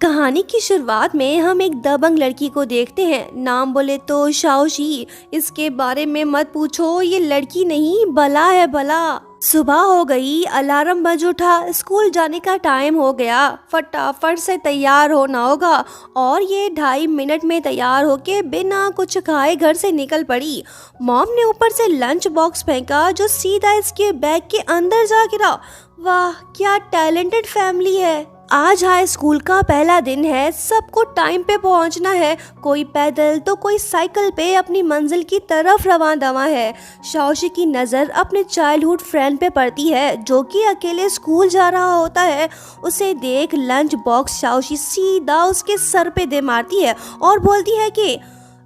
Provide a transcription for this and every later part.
कहानी की शुरुआत में हम एक दबंग लड़की को देखते हैं। नाम बोले तो शाओशी। इसके बारे में मत पूछो, ये लड़की नहीं बला है बला। सुबह हो गई, अलार्म बज उठा, स्कूल जाने का टाइम हो गया। फटाफट से तैयार होना होगा और ये 2.5 मिनट में तैयार होके बिना कुछ खाए घर से निकल पड़ी। मॉम ने ऊपर से लंच बॉक्स फेंका जो सीधा इसके बैग के अंदर जा गिरा। वाह क्या टैलेंटेड फैमिली है। आज हाई स्कूल का पहला दिन है, सबको टाइम पे पहुंचना है। कोई पैदल तो कोई साइकिल पे अपनी मंजिल की तरफ रवां दवा है। शाओशी की नज़र अपने चाइल्डहुड फ्रेंड पे पड़ती है जो कि अकेले स्कूल जा रहा होता है। उसे देख लंच बॉक्स शाओशी सीधा उसके सर पे दे मारती है और बोलती है कि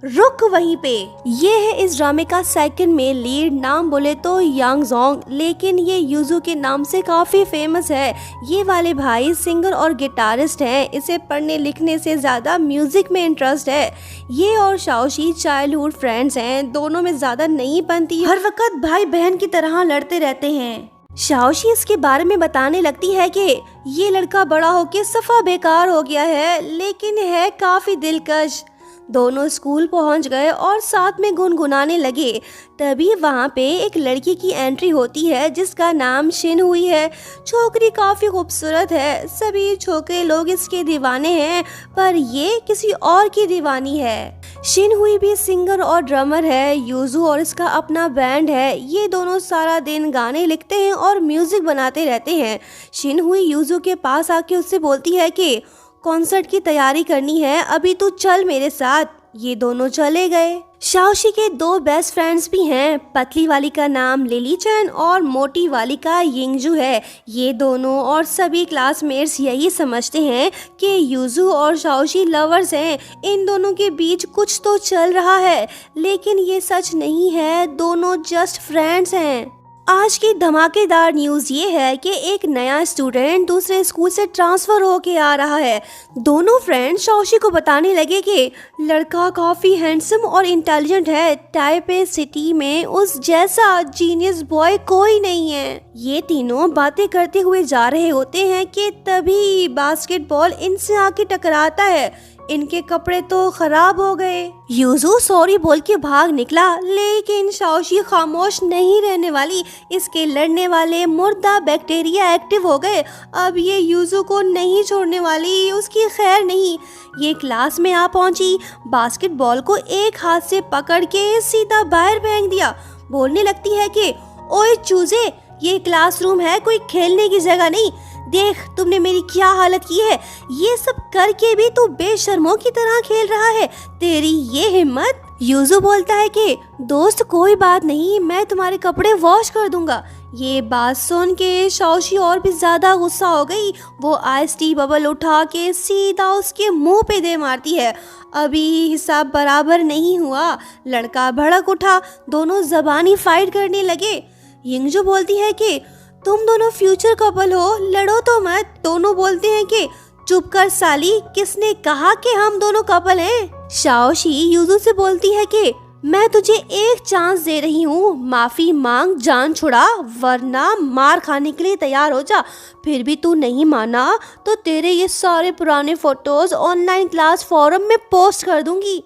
रुक वहीं पे। ये है इस ड्रामे का सेकंड मेल लीड। नाम बोले तो यांग जोंग, लेकिन ये यूजू के नाम से काफी फेमस है। ये वाले भाई सिंगर और गिटारिस्ट हैं। इसे पढ़ने लिखने से ज्यादा म्यूजिक में इंटरेस्ट है। ये और शाओशी चाइल्डहुड फ्रेंड्स हैं, दोनों में ज्यादा नहीं बनती, हर वक्त भाई बहन की तरह लड़ते रहते हैं। शाओशी इसके बारे में बताने लगती है कि ये लड़का बड़ा होके सफा बेकार हो गया है, लेकिन है काफी दिलकश। दोनों स्कूल पहुंच गए और साथ में गुनगुनाने लगे। तभी वहां पे एक लड़की की एंट्री होती है जिसका नाम शिन हुई है। छोकरी काफी खूबसूरत है, सभी छोकरे लोग इसके दीवाने हैं, पर ये किसी और की दीवानी है। शिन हुई भी सिंगर और ड्रमर है। यूजू और इसका अपना बैंड है। ये दोनों सारा दिन गाने लिखते हैं और म्यूजिक बनाते रहते हैं। शिन हुई यूजू के पास आके उससे बोलती है कि कॉन्सर्ट की तैयारी करनी है, अभी तू चल मेरे साथ। ये दोनों चले गए। शाओशी के 2 बेस्ट फ्रेंड्स भी हैं। पतली वाली का नाम लिली चैन और मोटी वाली का यिंगजू है। ये दोनों और सभी क्लासमेट्स यही समझते हैं कि यूजू और शाओशी लवर्स हैं। इन दोनों के बीच कुछ तो चल रहा है, लेकिन ये सच नहीं है, दोनों जस्ट फ्रेंड्स हैं। आज की धमाकेदार न्यूज़ ये है कि एक नया स्टूडेंट दूसरे स्कूल से ट्रांसफ़र होके आ रहा है। दोनों फ्रेंड्स शाओशी को बताने लगे कि लड़का काफ़ी हैंडसम और इंटेलिजेंट है। टाइपे सिटी में उस जैसा जीनियस बॉय कोई नहीं है। ये तीनों बातें करते हुए जा रहे होते हैं कि तभी बास्केटबॉल इनसे आके टकराता है। इनके कपड़े तो खराब हो गए। यूजू सॉरी बोल के भाग निकला, लेकिन शाओशी खामोश नहीं रहने वाली। इसके लड़ने वाले मुर्दा बैक्टीरिया एक्टिव हो गए। अब ये यूजू को नहीं छोड़ने वाली, उसकी खैर नहीं। ये क्लास में आ पहुंची, बास्केटबॉल को एक हाथ से पकड़ के सीधा बाहर फेंक दिया। बोलने लगती है कि ओए चूजे, ये क्लासरूम है, कोई खेलने की जगह नहीं। देख तुमने मेरी क्या हालत की है। ये सब करके भी तू बेशर्मों की तरह खेल रहा है, तेरी ये हिम्मत। यूजू बोलता है कि दोस्त कोई बात नहीं, मैं तुम्हारे कपड़े वॉश कर दूंगा। ये बात सुन के शाओशी और भी ज्यादा गुस्सा हो गई। वो आइस टी बबल उठा के सीधा उसके मुंह पे दे मारती है। अभी हिसाब बराबर नहीं हुआ, लड़का भड़क उठा। दोनों जबानी फाइट करने लगे। यिंगजू बोलती है कि तुम दोनों फ्यूचर कपल हो, लड़ो तो मत। दोनों बोलते हैं कि चुप कर साली, किसने कहा कि हम दोनों कपल हैं। शाओशी यूजू से बोलती है कि मैं तुझे एक चांस दे रही हूँ, माफी मांग, जान छुड़ा, वरना मार खाने के लिए तैयार हो जा। फिर भी तू नहीं माना तो तेरे ये सारे पुराने फोटोज ऑनलाइन क्लास फोरम में पोस्ट कर दूंगी।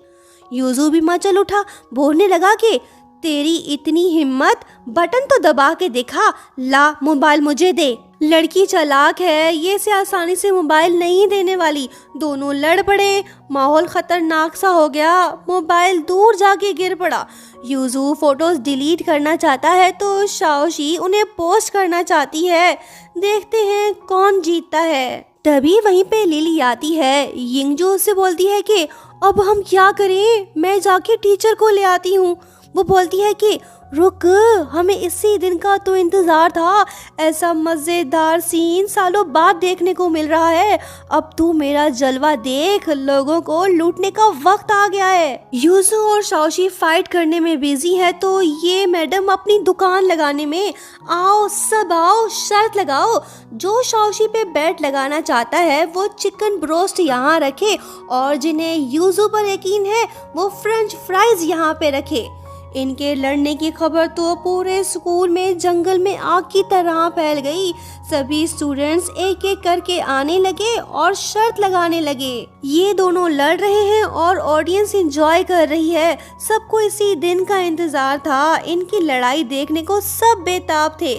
यूजू भी मचल उठा, बोलने लगा कि तेरी इतनी हिम्मत, बटन तो दबा के दिखा, ला मोबाइल मुझे दे। लड़की चालाक है, ये से आसानी से मोबाइल नहीं देने वाली। दोनों लड़ पड़े, माहौल खतरनाक सा हो गया। मोबाइल दूर जाके गिर पड़ा। यूजू फोटोज डिलीट करना चाहता है तो शाओशी उन्हें पोस्ट करना चाहती है। देखते हैं कौन जीतता है। तभी वहीं पे लिली आती है। यिंगजू उससे बोलती है कि अब हम क्या करें, मैं जाके टीचर को ले आती हूँ। वो बोलती है कि रुक, हमें इसी दिन का तो इंतजार था। ऐसा मजेदार सीन सालों बाद देखने को मिल रहा है। अब तू मेरा जलवा देख, लोगों को लूटने का वक्त आ गया है। यूजू और शाओशी फाइट करने में बिजी है तो ये मैडम अपनी दुकान लगाने में। आओ सब आओ, शर्त लगाओ, जो शाओशी पे बेट लगाना चाहता है वो चिकन ब्रोस्ट यहाँ रखे और जिन्हें यूजू पर यकीन है वो फ्रेंच फ्राइज यहाँ पे रखे। इनके लड़ने की खबर तो पूरे स्कूल में जंगल में आग की तरह फैल गई। सभी स्टूडेंट्स एक एक करके आने लगे और शर्त लगाने लगे। ये दोनों लड़ रहे हैं और ऑडियंस एंजॉय कर रही है। सबको इसी दिन का इंतजार था। इनकी लड़ाई देखने को सब बेताब थे।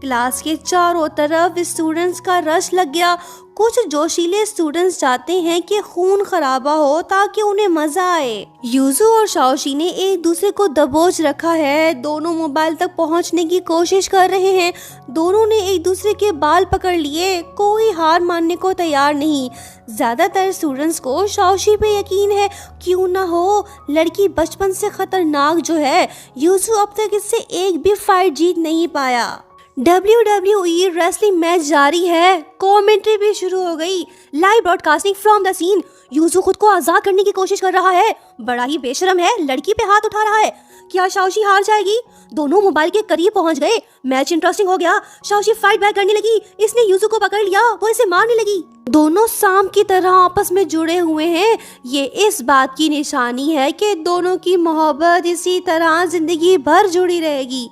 क्लास के चारों तरफ स्टूडेंट्स का रश लग गया। कुछ जोशीले स्टूडेंट्स चाहते हैं कि खून खराबा हो ताकि उन्हें मजा आए। यूजू और शाओशी ने एक दूसरे को दबोच रखा है। दोनों मोबाइल तक पहुंचने की कोशिश कर रहे हैं। दोनों ने एक दूसरे के बाल पकड़ लिए। कोई हार मानने को तैयार नहीं। ज्यादातर स्टूडेंट्स को शाओशी पे यकीन है। क्यों ना हो, लड़की बचपन से खतरनाक जो है। यूजू अब तक इससे एक भी फाइट जीत नहीं पाया। WWE रेसलिंग मैच जारी है। कमेंट्री भी शुरू हो गई। Live broadcasting from the scene. यूजू खुद को आजाद करने की कोशिश कर रहा है। बड़ा ही बेशरम है, लड़की पे हाथ उठा रहा है। क्या शाओशी हार जाएगी? दोनों मोबाइल के करीब पहुंच गए। मैच इंटरेस्टिंग हो गया। शाओशी फाइट बैक करने लगी। इसने यूजू को पकड़ लिया। वो इसे मारने लगी। दोनों सांप की तरह आपस में जुड़े हुए हैं। ये इस बात की निशानी है कि दोनों की मोहब्बत इसी तरह जिंदगी भर जुड़ी रहेगी।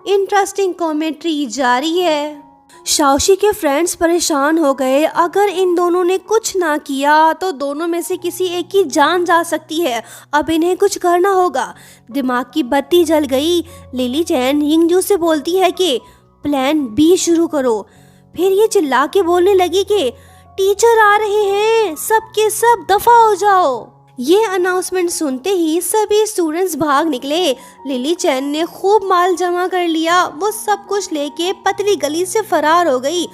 इंटरेस्टिंग कमेंट्री जारी है। शाओशी के फ्रेंड्स परेशान हो गए। अगर इन दोनों ने कुछ ना किया तो दोनों में से किसी एक की जान जा सकती है। अब इन्हें कुछ करना होगा। दिमाग की बत्ती जल गई। लिली चैन यिंगजू से बोलती है कि प्लान बी शुरू करो। फिर ये चिल्ला के बोलने लगी कि टीचर आ रहे हैं, सबके सब दफा हो जाओ। ये अनाउंसमेंट सुनते ही सभी स्टूडेंट्स भाग निकले। लिली चैन ने खूब माल जमा कर लिया। वो सब कुछ लेके पतली गली से फरार हो गई।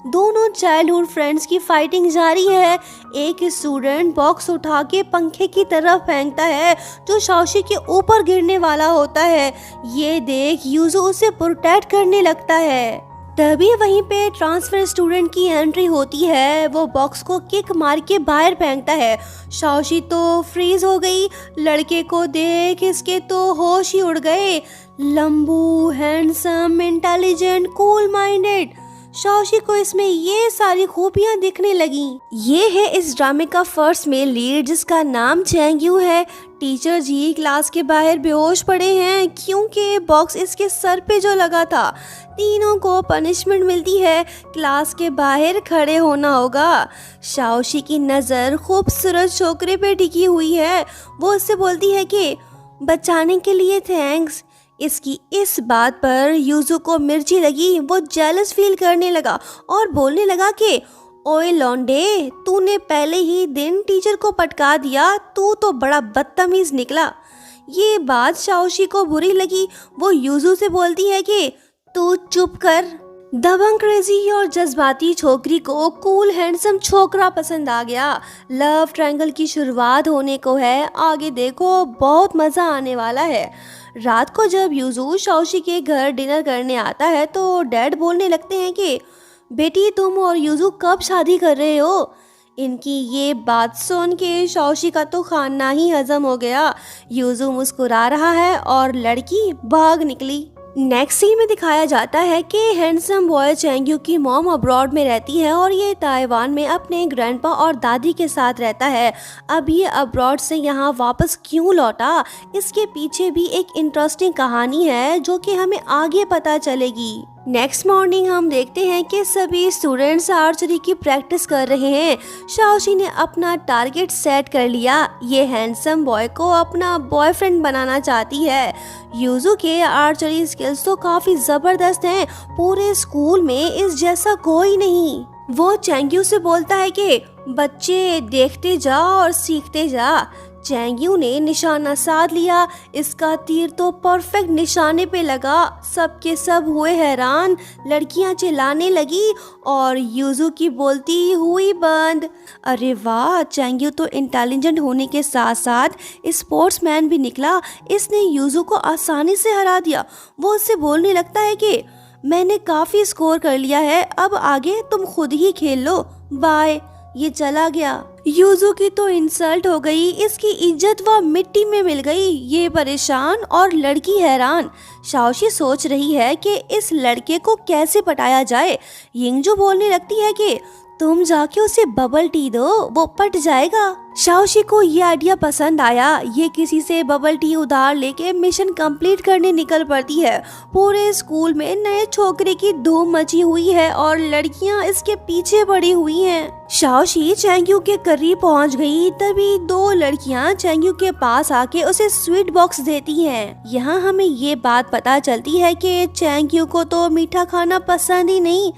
दोनों चाइल्डहुड फ्रेंड्स की फाइटिंग जारी है। एक स्टूडेंट बॉक्स उठा के पंखे की तरफ फेंकता है जो शाओशी के ऊपर गिरने वाला होता है। ये देख यूजू उसे प्रोटेक्ट करने लगता है। तभी वहीं पे ट्रांसफर स्टूडेंट की एंट्री होती है। वो बॉक्स को किक मार के बाहर फेंकता है। शाओशी तो फ्रीज हो गई। लड़के को देख इसके तो होश ही उड़ गए। लंबू, हैंडसम, इंटेलिजेंट, कूल माइंडेड। शाओशी को इसमें ये सारी खूबियां दिखने लगी। ये है इस ड्रामे का फर्स्ट मेल लीड जिसका नाम चैंगयू है। टीचर जी क्लास के बाहर बेहोश पड़े हैं क्योंकि बॉक्स इसके सर पे जो लगा था। तीनों को पनिशमेंट मिलती है। क्लास के बाहर खड़े होना होगा। शाओशी की नज़र खूबसूरत छोकरे पे टिकी हुई है। वो उससे बोलती है कि बचाने के लिए थैंक्स। इसकी इस बात पर यूजू को मिर्ची लगी। वो जेलस फील करने लगा और बोलने लगा कि ओए लौंडे, तूने पहले ही दिन टीचर को पटका दिया। तू तो बड़ा बदतमीज निकला। ये बात शाओशी को बुरी लगी। वो यूजू से बोलती है कि तू चुप कर। दबंग क्रेजी और जज्बाती छोकरी को कूल हैंडसम छोकरा पसंद आ गया। लव ट्रायंगल की शुरुआत होने को है। आगे देखो, बहुत मज़ा आने वाला है। रात को जब यूजू शाओशी के घर डिनर करने आता है तो डैड बोलने लगते हैं कि बेटी, तुम और यूजू कब शादी कर रहे हो? इनकी ये बात सुन के शाओशी का तो खाना ही हजम हो गया। यूजू मुस्कुरा रहा है और लड़की भाग निकली। नेक्स्ट सीन में दिखाया जाता है कि हैंडसम बॉय चैंगयू की मॉम अब्रॉड में रहती है और ये ताइवान में अपने ग्रैंडपा और दादी के साथ रहता है। अब ये अब्रॉड से यहाँ वापस क्यों लौटा, इसके पीछे भी एक इंटरेस्टिंग कहानी है जो कि हमें आगे पता चलेगी। नेक्स्ट मॉर्निंग हम देखते हैं कि सभी स्टूडेंट्स आर्चरी की प्रैक्टिस कर रहे हैं। शाओशी ने अपना टारगेट सेट कर लिया। ये हैंडसम बॉय को अपना बॉयफ्रेंड बनाना चाहती है। यूजू के आर्चरी स्किल्स तो काफी जबरदस्त हैं। पूरे स्कूल में इस जैसा कोई नहीं। वो चैंगयू से बोलता है कि बच्चे देखते जा और सीखते जा। चैंगयू ने निशाना साध लिया। इसका तीर तो परफेक्ट निशाने पे लगा। सबके सब हुए हैरान। लड़कियां चिल्लाने लगी और यूजू की बोलती हुई बंद। अरे वाह, चैंगयू तो इंटेलिजेंट होने के साथ साथ स्पोर्ट्समैन भी निकला। इसने यूजू को आसानी से हरा दिया। वो उससे बोलने लगता है कि मैंने काफी स्कोर कर लिया है, अब आगे तुम खुद ही खेल लो, बाय। ये चला गया। यूजू की तो इंसल्ट हो गई। इसकी इज्जत वह मिट्टी में मिल गई। ये परेशान और लड़की हैरान। शाओशी सोच रही है कि इस लड़के को कैसे पटाया जाए। यिंगजू बोलने लगती है कि तुम जाके उसे बबल टी दो, वो पट जाएगा। शाओशी को ये आइडिया पसंद आया। ये किसी से बबल टी उधार लेके मिशन कंप्लीट करने निकल पड़ती है। पूरे स्कूल में नए छोकरे की धूम मची हुई है और लड़कियां इसके पीछे पड़ी हुई हैं। शाओशी चैंग्यू के करीब पहुंच गई, तभी दो लड़कियां चैंग्यू के पास आके उसे स्वीट बॉक्स देती हैं। यहाँ हमें ये बात पता चलती है कि चैंग्यू को तो मीठा खाना पसंद ही नहीं।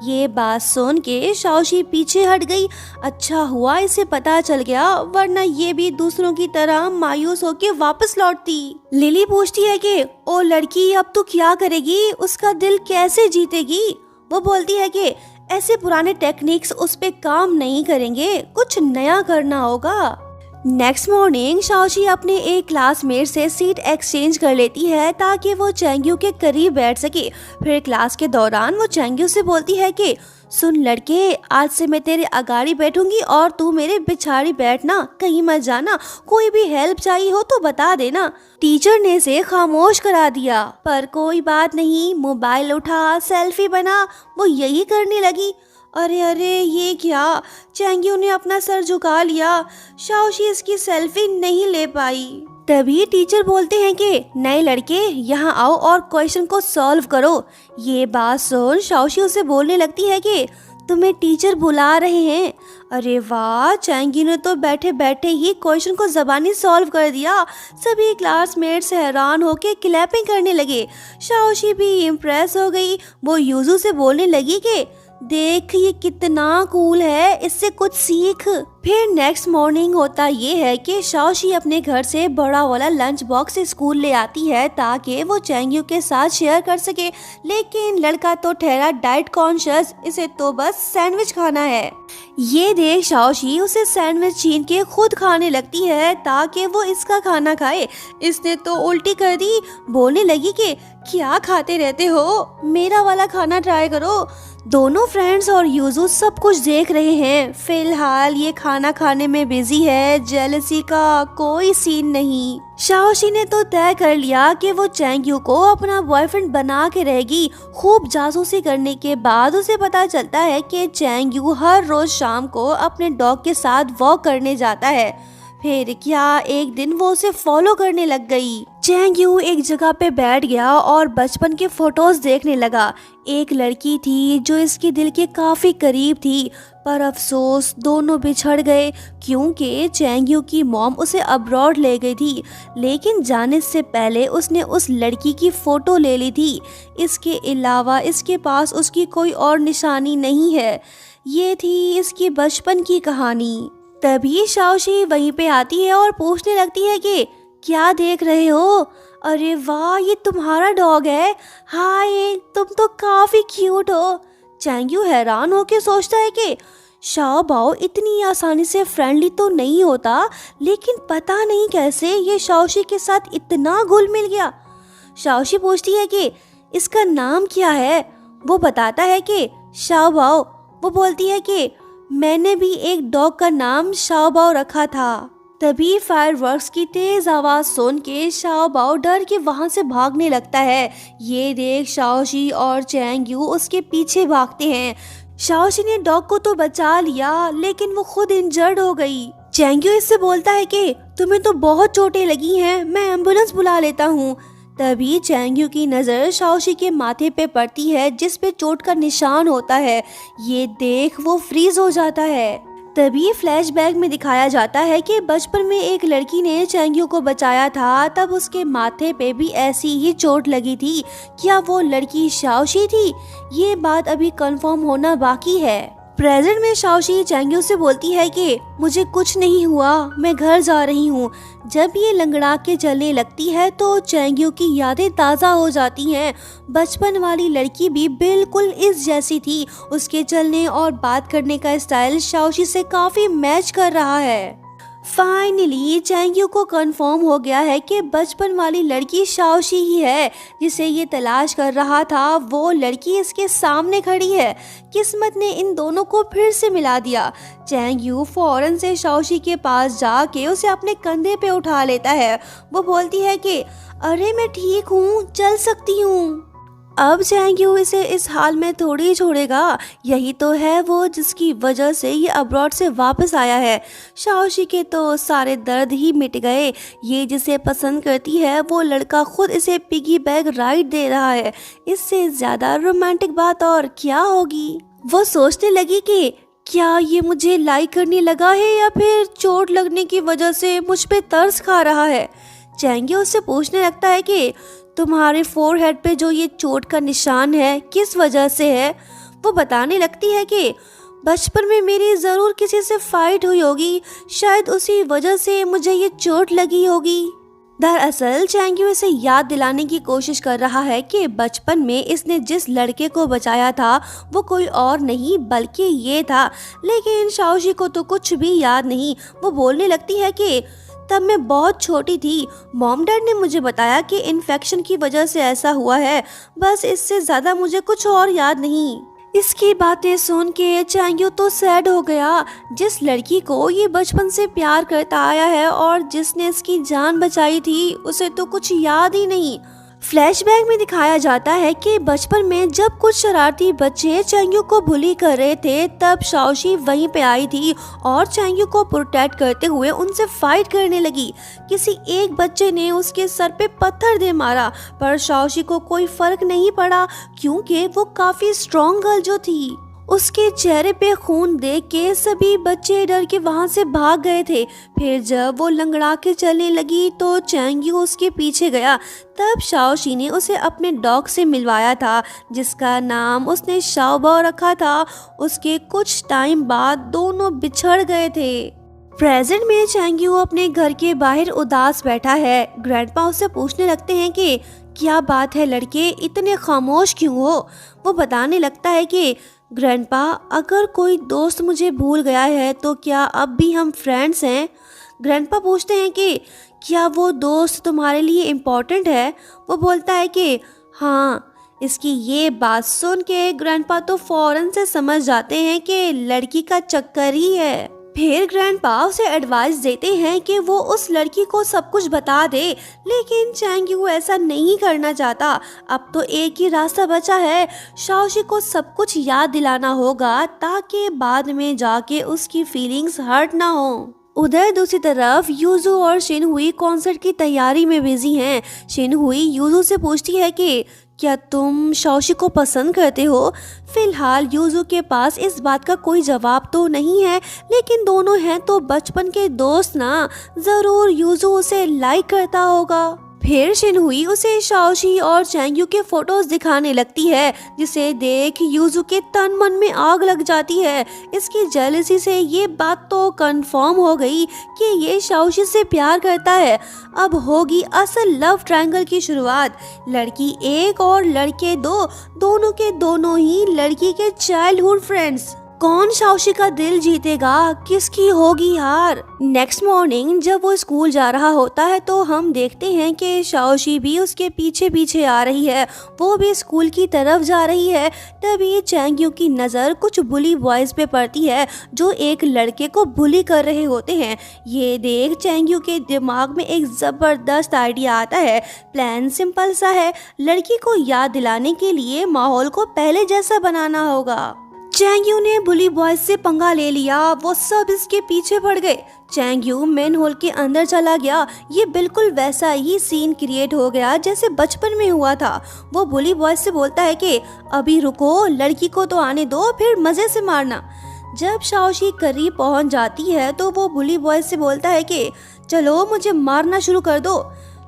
ये बात सुन के शाओशी पीछे हट गई। अच्छा हुआ इसे पता चल गया, वरना ये भी दूसरों की तरह मायूस होके वापस लौटती। लिली पूछती है कि ओ लड़की, अब तू क्या करेगी, उसका दिल कैसे जीतेगी। वो बोलती है कि ऐसे पुराने टेक्निक्स उस पे काम नहीं करेंगे, कुछ नया करना होगा। नेक्स्ट मॉर्निंग शाओशी अपने एक क्लासमेट से सीट एक्सचेंज कर लेती है ताकि वो चैंग्यू के करीब बैठ सके। फिर क्लास के दौरान वो चैंग्यू से बोलती है कि सुन लड़के, आज से मैं तेरे अगाड़ी बैठूंगी और तू मेरे पिछाड़ी बैठना, कहीं मत जाना। कोई भी हेल्प चाहिए हो तो बता देना। टीचर ने इसे खामोश करा दिया, पर कोई बात नहीं, मोबाइल उठा, सेल्फी बना, वो यही करने लगी। अरे अरे, ये क्या, चैंग्यू ने अपना सर झुका लिया। शाओशी इसकी सेल्फी नहीं ले पाई। तभी टीचर बोलते हैं कि नए लड़के यहाँ आओ और क्वेश्चन को सॉल्व करो। ये बात सुन शाओशी उसे बोलने लगती है कि तुम्हें टीचर बुला रहे हैं। अरे वाह, चैंग्यू ने तो बैठे बैठे ही क्वेश्चन को ज़बानी सॉल्व कर दिया। सभी क्लासमेट्स हैरान होके क्लैपिंग करने लगे। शाओशी भी इम्प्रेस हो गई। वो यूजू से बोलने लगी कि देख ये कितना कूल है, इससे कुछ सीख। फिर नेक्स्ट मॉर्निंग होता ये है कि शाओशी अपने घर से बड़ा वाला लंच बॉक्स स्कूल ले आती है ताकि वो चैंग्यू के साथ शेयर कर सके। लेकिन लड़का तो ठहरा डाइट कॉन्शियस, इसे तो बस सैंडविच खाना है। ये देख शाओशी उसे सैंडविच छीन के खुद खाने लगती है ताकि वो इसका खाना खाए। इसने तो उल्टी कर दी, बोलने लगी कि क्या खाते रहते हो, मेरा वाला खाना ट्राई करो। दोनों फ्रेंड्स और यूजू सब कुछ देख रहे हैं। फिलहाल ये खाना खाने में बिजी है, जेलसी का कोई सीन नहीं। शाओशी ने तो तय कर लिया कि वो चैंग्यू को अपना बॉयफ्रेंड बना के रहेगी। खूब जासूसी करने के बाद उसे पता चलता है कि चैंग्यू हर रोज शाम को अपने डॉग के साथ वॉक करने जाता है। फिर क्या, एक दिन वो उसे फॉलो करने लग गई। चैंग्यू एक जगह पे बैठ गया और बचपन के फोटोज देखने लगा। एक लड़की थी जो इसके दिल के काफी करीब थी, पर अफसोस दोनों बिछड़ गए क्योंकि चैंग्यू की मॉम उसे अब्रॉड ले गई थी। लेकिन जाने से पहले उसने उस लड़की की फोटो ले ली थी। इसके अलावा इसके पास उसकी कोई और निशानी नहीं है। ये थी इसकी बचपन की कहानी। तभी शाओशी वहीं पे आती है और पूछने लगती है कि क्या देख रहे हो। अरे वाह, ये तुम्हारा डॉग है। हाय, तुम तो काफी क्यूट हो। चैंग्यू हैरान होके सोचता है कि शाओ बाओ इतनी आसानी से फ्रेंडली तो नहीं होता, लेकिन पता नहीं कैसे ये शाओशी के साथ इतना घुल मिल गया। शाओशी पूछती है कि इसका नाम क्या है। वो बताता है कि शाओ बाओ। वो बोलती है कि मैंने भी एक डॉग का नाम शाओ बाओ रखा था। तभी फायरवर्क्स की तेज आवाज सुन के शाओ बाओ डर के वहां से भागने लगता है। ये देख शाओशी और चैंग्यू उसके पीछे भागते हैं। शाओशी ने डॉग को तो बचा लिया, लेकिन वो खुद इंजर्ड हो गई। चैंग्यू इससे बोलता है कि तुम्हें तो बहुत चोटें लगी हैं, मैं एम्बुलेंस बुला लेता हूँ। तभी चैंग्यू की नज़र शाओशी के माथे पे पड़ती है जिस पे चोट का निशान होता है। ये देख वो फ्रीज हो जाता है। तभी फ्लैशबैक में दिखाया जाता है कि बचपन में एक लड़की ने चैंग्यू को बचाया था, तब उसके माथे पे भी ऐसी ही चोट लगी थी। क्या वो लड़की शाओशी थी? ये बात अभी कंफर्म होना बाकी है। प्रेजेंट में शाओशी चैंग्यू से बोलती है कि मुझे कुछ नहीं हुआ, मैं घर जा रही हूँ। जब ये लंगड़ा के चलने लगती है तो चैंग्यू की यादें ताज़ा हो जाती हैं। बचपन वाली लड़की भी बिल्कुल इस जैसी थी। उसके चलने और बात करने का स्टाइल शाओशी से काफ़ी मैच कर रहा है। फाइनली चैंग्यू को कंफर्म हो गया है कि बचपन वाली लड़की शाओशी ही है जिसे ये तलाश कर रहा था। वो लड़की इसके सामने खड़ी है। किस्मत ने इन दोनों को फिर से मिला दिया। चैंग्यू फौरन से शाओशी के पास जाके उसे अपने कंधे पे उठा लेता है। वो बोलती है कि अरे मैं ठीक हूँ, चल सकती हूँ। अब चैंग्यू इसे इस हाल में थोड़ी ही छोड़ेगा। यही तो है वो जिसकी वजह से ये अब्रॉड से वापस आया है। शाओशी के तो सारे दर्द ही मिट गए। ये जिसे पसंद करती है वो लड़का खुद इसे पिगी बैग राइड दे रहा है। इससे ज्यादा रोमांटिक बात और क्या होगी। वो सोचने लगी कि क्या ये मुझे लाइक करने लगा है या फिर चोट लगने की वजह से मुझ पे तरस खा रहा है। चैंग्यू उससे पूछने लगता है कि तुम्हारे फोरहेड पे जो ये चोट का निशान है किस वजह से है। वो बताने लगती है कि बचपन में मेरी ज़रूर किसी से फाइट हुई होगी, शायद उसी वजह से मुझे ये चोट लगी होगी। दरअसल चैंग्यू इसे याद दिलाने की कोशिश कर रहा है कि बचपन में इसने जिस लड़के को बचाया था वो कोई और नहीं बल्कि ये था। लेकिन शाओशी को तो कुछ भी याद नहीं। वो बोलने लगती है कि तब मैं बहुत छोटी थी। मॉम डैड ने मुझे बताया कि इन्फेक्शन की वजह से ऐसा हुआ है, बस इससे ज़्यादा मुझे कुछ और याद नहीं। इसकी बातें सुन के चैंग्यू तो सैड हो गया। जिस लड़की को ये बचपन से प्यार करता आया है और जिसने इसकी जान बचाई थी उसे तो कुछ याद ही नहीं। फ्लैशबैक में दिखाया जाता है कि बचपन में जब कुछ शरारती बच्चे चैंग्यू को बुली कर रहे थे तब शाओशी वहीं पे आई थी और चैंग्यू को प्रोटेक्ट करते हुए उनसे फाइट करने लगी। किसी एक बच्चे ने उसके सर पे पत्थर दे मारा पर शाओशी को कोई फर्क नहीं पड़ा क्योंकि वो काफी स्ट्रॉन्ग गर्ल जो थी। उसके चेहरे पे खून देख के सभी बच्चे डर के वहां से भाग गए थे। फिर जब वो लंगड़ा के चलने लगी तो चैंग्यू उसके पीछे गया। तब शाओशी ने उसे अपने डॉग से मिलवाया था जिसका नाम उसने शाओबाओ रखा था। उसके कुछ टाइम बाद दोनों बिछड़ गए थे। प्रेजेंट में चैंग्यू अपने घर के बाहर उदास बैठा है। ग्रैंडपा उससे पूछने लगते हैं कि क्या बात है लड़के, इतने खामोश क्यों हो। वो बताने लगता है कि ग्रैंडपा, अगर कोई दोस्त मुझे भूल गया है तो क्या अब भी हम फ्रेंड्स हैं। ग्रैंडपा पूछते हैं कि क्या वो दोस्त तुम्हारे लिए इम्पोर्टेंट है। वो बोलता है कि हाँ। इसकी ये बात सुन के ग्रैंडपा तो फौरन से समझ जाते हैं कि लड़की का चक्कर ही है। फिर ग्रैंडपा उसे एडवाइस देते हैं कि वो उस लड़की को सब कुछ बता दे, लेकिन चैंग्यू ऐसा नहीं करना चाहता। अब तो एक ही रास्ता बचा है, शाओशी को सब कुछ याद दिलाना होगा ताकि बाद में जाके उसकी फीलिंग्स हर्ट ना हो। उधर दूसरी तरफ यूजू और शिनहुई कॉन्सर्ट की तैयारी में बिजी हैं। शिनहुई यूजू से पूछती है कि क्या तुम शाओशी को पसंद करते हो। फिलहाल यूजू के पास इस बात का कोई जवाब तो नहीं है, लेकिन दोनों हैं तो बचपन के दोस्त ना, जरूर यूजू उसे लाइक करता होगा। फिर शिनहुई उसे शाओशी और चैंग्यू के फोटोज दिखाने लगती है जिसे देख यूजू के तन मन में आग लग जाती है। इसकी जेलसी से ये बात तो कंफर्म हो गई कि ये शाओशी से प्यार करता है। अब होगी असल लव ट्रायंगल की शुरुआत। लड़की एक और लड़के दो, दोनों के दोनों ही लड़की के चाइल्डहुड फ्रेंड्स। कौन शाओशी का दिल जीतेगा, किसकी होगी हार। नेक्स्ट मॉर्निंग जब वो स्कूल जा रहा होता है तो हम देखते हैं कि शाओशी भी उसके पीछे पीछे आ रही है। वो भी स्कूल की तरफ जा रही है। तभी चैंग्यू की नज़र कुछ बुली बॉयज पे पड़ती है जो एक लड़के को बुली कर रहे होते हैं। ये देख चैंग्यू के दिमाग में एक ज़बरदस्त आइडिया आता है। प्लान सिंपल सा है, लड़की को याद दिलाने के लिए माहौल को पहले जैसा बनाना होगा। चैंग्यू ने बुली बॉयज से पंगा ले लिया, वो सब इसके पीछे पड़ गए। चैंग्यू मेन हॉल के अंदर चला गया। ये बिल्कुल वैसा ही सीन क्रिएट हो गया जैसे बचपन में हुआ था। वो बुली बॉयज से बोलता है कि अभी रुको, लड़की को तो आने दो, फिर मजे से मारना। जब शाओशी करीब पहुंच जाती है तो वो बुली बॉयज से बोलता है कि चलो मुझे मारना शुरू कर दो।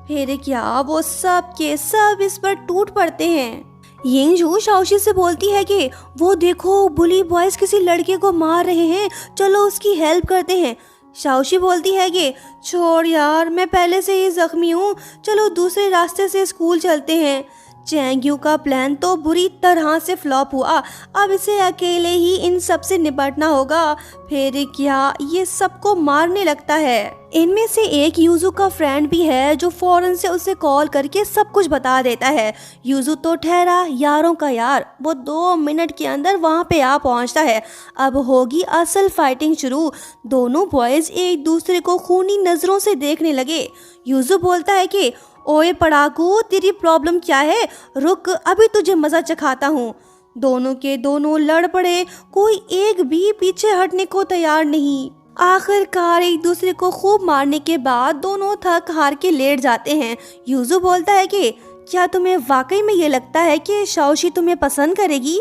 फिर क्या वो सब के सब इस पर टूट पड़ते हैं। यिंगजू शाओशी से बोलती है कि वो देखो, बुली बॉयज किसी लड़के को मार रहे हैं, चलो उसकी हेल्प करते हैं। शाओशी बोलती है कि छोड़ यार, मैं पहले से ही जख्मी हूँ, चलो दूसरे रास्ते से स्कूल चलते हैं। चैंग्यू का प्लान तो बुरी तरह से फ्लॉप हुआ। अब इसे अकेले ही इन सब से निपटना होगा। फिर क्या ये सबको मारने लगता है। इनमें से एक यूजू का फ्रेंड भी है जो फौरन से उसे कॉल करके सब कुछ बता देता है। यूजू तो ठहरा यारों का यार, वो 2 मिनट के अंदर वहाँ पे आ पहुँचता है। अब होगी असल फाइटिंग शुरू। दोनों बॉयज एक दूसरे को खूनी नज़रों से देखने लगे। यूजू बोलता है कि ओए पड़ाकू, तेरी प्रॉब्लम क्या है, रुक अभी तुझे मज़ा चखाता हूँ। दोनों के दोनों लड़ पड़े, कोई एक भी पीछे हटने को तैयार नहीं। आखिरकार एक दूसरे को खूब मारने के बाद दोनों थक हार के लेट जाते हैं। यूजू बोलता है कि क्या तुम्हें वाकई में ये लगता है कि शाओशी तुम्हें पसंद करेगी?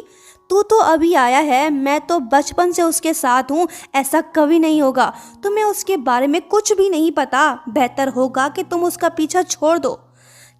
तू तो अभी आया है, मैं तो बचपन से उसके साथ हूँ, ऐसा कभी नहीं होगा। तुम्हें उसके बारे में कुछ भी नहीं पता, बेहतर होगा कि तुम उसका पीछा छोड़ दो।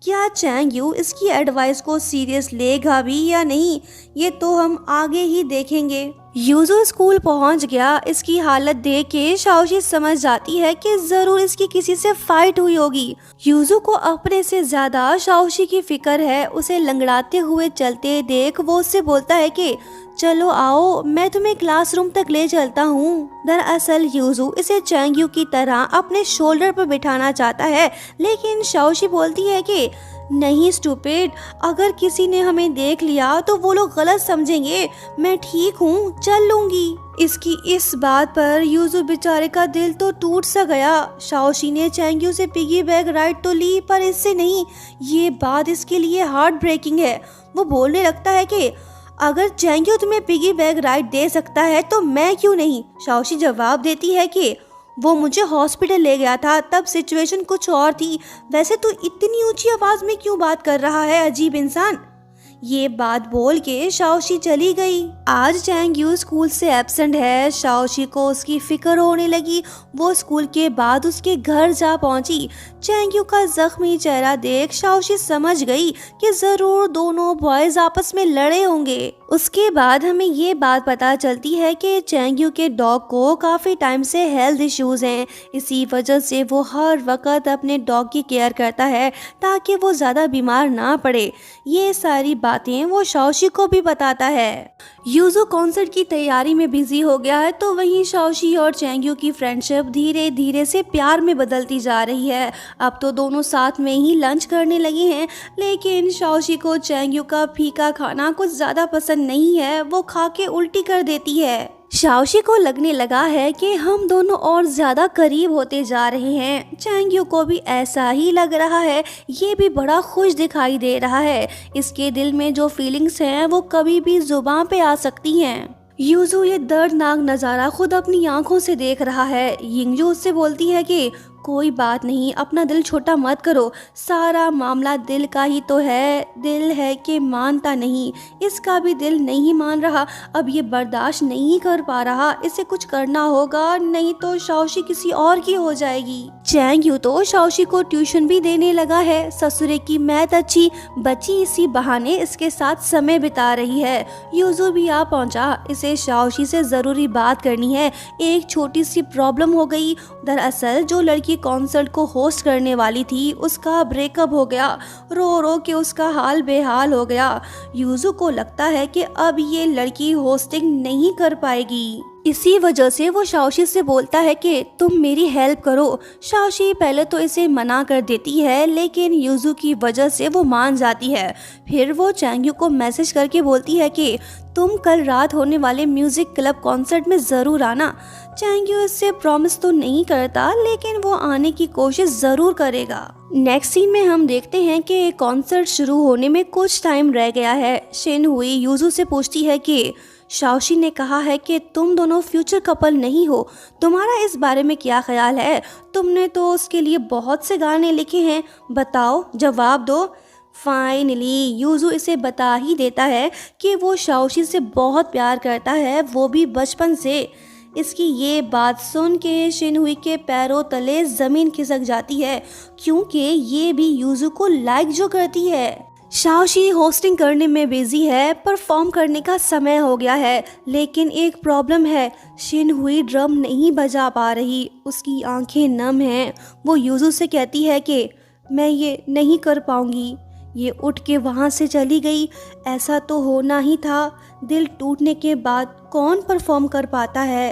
क्या चैंग यू इसकी एडवाइस को सीरियस लेगा भी या नहीं, ये तो हम आगे ही देखेंगे। यूजू स्कूल पहुंच गया। इसकी हालत देख के शाओशी समझ जाती है कि जरूर इसकी किसी से फाइट हुई होगी। यूजू को अपने से ज्यादा शाओशी की फिक्र है। उसे लंगड़ाते हुए चलते देख वो उससे बोलता है कि चलो आओ, मैं तुम्हें क्लासरूम तक ले चलता हूँ। दरअसल यूजू इसे चैंग यू की तरह अपने शोल्डर पर बिठाना चाहता है, लेकिन शाओशी बोलती है कि नहीं स्टूपिड, अगर किसी ने हमें देख लिया तो वो लोग गलत समझेंगे, मैं ठीक हूँ, चल लूंगी। इसकी इस बात पर यूजू बेचारे का दिल तो टूट सा गया। शाओशी ने चैंग यू से पिगी बैग राइड तो ली, पर इससे नहीं। ये बात इसके लिए हार्ट ब्रेकिंग है। वो बोलने लगता है कि अगर चैंग यू तुम्हें पिगी बैग राइड दे सकता है तो मैं क्यों नहीं। शाओशी जवाब देती है कि वो मुझे हॉस्पिटल ले गया था, तब सिचुएशन कुछ और थी। वैसे तू इतनी ऊंची आवाज में क्यों बात कर रहा है, अजीब इंसान। ये बात बोल के शाओशी चली गई। आज चैंग यू स्कूल से एब्सेंट है। शाओशी को उसकी फिक्र होने लगी। वो स्कूल के बाद उसके घर जा पहुंची। चैंग यू का जख्मी चेहरा देख शाओशी समझ गई कि जरूर दोनों बॉयज आपस में लड़े होंगे। उसके बाद हमें ये बात पता चलती है कि चैंग यू के डॉग को काफ़ी टाइम से हेल्थ इश्यूज हैं। इसी वजह से वो हर वक्त अपने डॉग की केयर करता है ताकि वो ज़्यादा बीमार ना पड़े। ये सारी बातें वो शाओशी को भी बताता है। यूजू कॉन्सर्ट की तैयारी में बिजी हो गया है, तो वहीं शाओशी और चैंग यू की फ्रेंडशिप धीरे धीरे से प्यार में बदलती जा रही है। अब तो दोनों साथ में ही लंच करने लगे हैं, लेकिन शाओशी को चैंग यू का फीका खाना कुछ ज़्यादा पसंद नहीं है। वो खा के उल्टी कर देती है। शाओशी को लगने लगा है कि हम दोनों और ज्यादा करीब होते जा रहे हैं। चैंग यू को भी ऐसा ही लग रहा है। ये भी बड़ा खुश दिखाई दे रहा है। इसके दिल में जो फीलिंग्स हैं वो कभी भी जुबान पे आ सकती हैं। यूजू ये दर्दनाक नज़ारा खुद अपनी आंखों से देख रहा है। यिंगजू उससे बोलती है कि कोई बात नहीं, अपना दिल छोटा मत करो, सारा मामला दिल का ही तो है। दिल है कि मानता नहीं, इसका भी दिल नहीं मान रहा। अब ये बर्दाश्त नहीं कर पा रहा, इसे कुछ करना होगा, नहीं तो शाओशी किसी और की हो जाएगी। चैंग यू तो शाओशी को ट्यूशन भी देने लगा है। ससुरे की मैथ अच्छी, बच्ची इसी बहाने इसके साथ समय बिता रही है। यूजू भी आ पहुंचा। इसे शाओशी से जरूरी बात करनी है। एक छोटी सी प्रॉब्लम हो गई। दरअसल जो लड़की कॉन्सर्ट को होस्ट करने वाली थी उसका ब्रेकअप हो गया। रो रो के उसका हाल बेहाल हो गया। यूजू को लगता है कि अब ये लड़की होस्टिंग नहीं कर पाएगी। इसी वजह से वो शाओशी से बोलता है कि तुम मेरी हेल्प करो। शाओशी पहले तो इसे मना कर देती है, लेकिन यूजू की वजह से वो मान जाती है। फिर वो चैंग यू को मैसेज करके बोलती है कि तुम कल रात होने वाले म्यूजिक क्लब कॉन्सर्ट में ज़रूर आना। चैंग यू इससे प्रॉमिस तो नहीं करता, लेकिन वो आने की कोशिश ज़रूर करेगा। नेक्स्ट सीन में हम देखते हैं कि कॉन्सर्ट शुरू होने में कुछ टाइम रह गया है। शिन हुई यूजू से पूछती है कि शाओशी ने कहा है कि तुम दोनों फ्यूचर कपल नहीं हो, तुम्हारा इस बारे में क्या ख्याल है? तुमने तो उसके लिए बहुत से गाने लिखे हैं, बताओ, जवाब दो। फाइनली यूजू इसे बता ही देता है कि वो शाओशी से बहुत प्यार करता है, वो भी बचपन से। इसकी ये बात सुन के शिनहुई के पैरों तले ज़मीन खिसक जाती है, क्योंकि ये भी यूजू को लाइक जो करती है। शाओशी होस्टिंग करने में बिजी है, परफॉर्म करने का समय हो गया है, लेकिन एक प्रॉब्लम है, शिनहुई ड्रम नहीं बजा पा रही, उसकी आंखें नम हैं। वो यूजू से कहती है कि मैं ये नहीं कर पाऊंगी। ये उठ के वहाँ से चली गई। ऐसा तो होना ही था, दिल टूटने के बाद कौन परफॉर्म कर पाता है।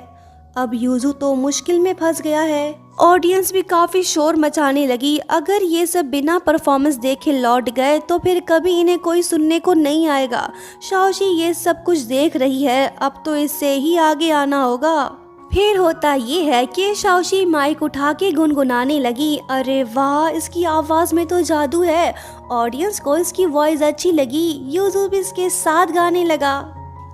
अब यूजू तो मुश्किल में फंस गया है। ऑडियंस भी काफी शोर मचाने लगी। अगर ये सब बिना परफॉर्मेंस देखे लौट गए तो फिर कभी इन्हें कोई सुनने को नहीं आएगा। शाओशी ये सब कुछ देख रही है, अब तो इससे ही आगे आना होगा। फिर होता ये है कि शाओशी माइक उठा के गुनगुनाने लगी। अरे वाह, इसकी आवाज में तो जादू है। ऑडियंस को इसकी वॉइस अच्छी लगी। यूजू भी इसके साथ गाने लगा।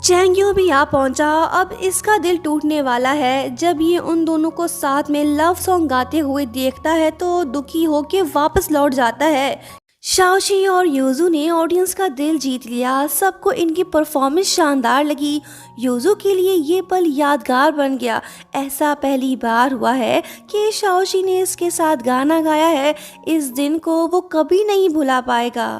चैंग्यू भी आ पहुंचा। अब इसका दिल टूटने वाला है। जब ये उन दोनों को साथ में लव सॉन्ग गाते हुए देखता है तो दुखी होके वापस लौट जाता है। शाओशी और यूजू ने ऑडियंस का दिल जीत लिया। सबको इनकी परफॉर्मेंस शानदार लगी। यूजू के लिए ये पल यादगार बन गया। ऐसा पहली बार हुआ है कि शाओशी ने इसके साथ गाना गाया है। इस दिन को वो कभी नहीं भुला पाएगा।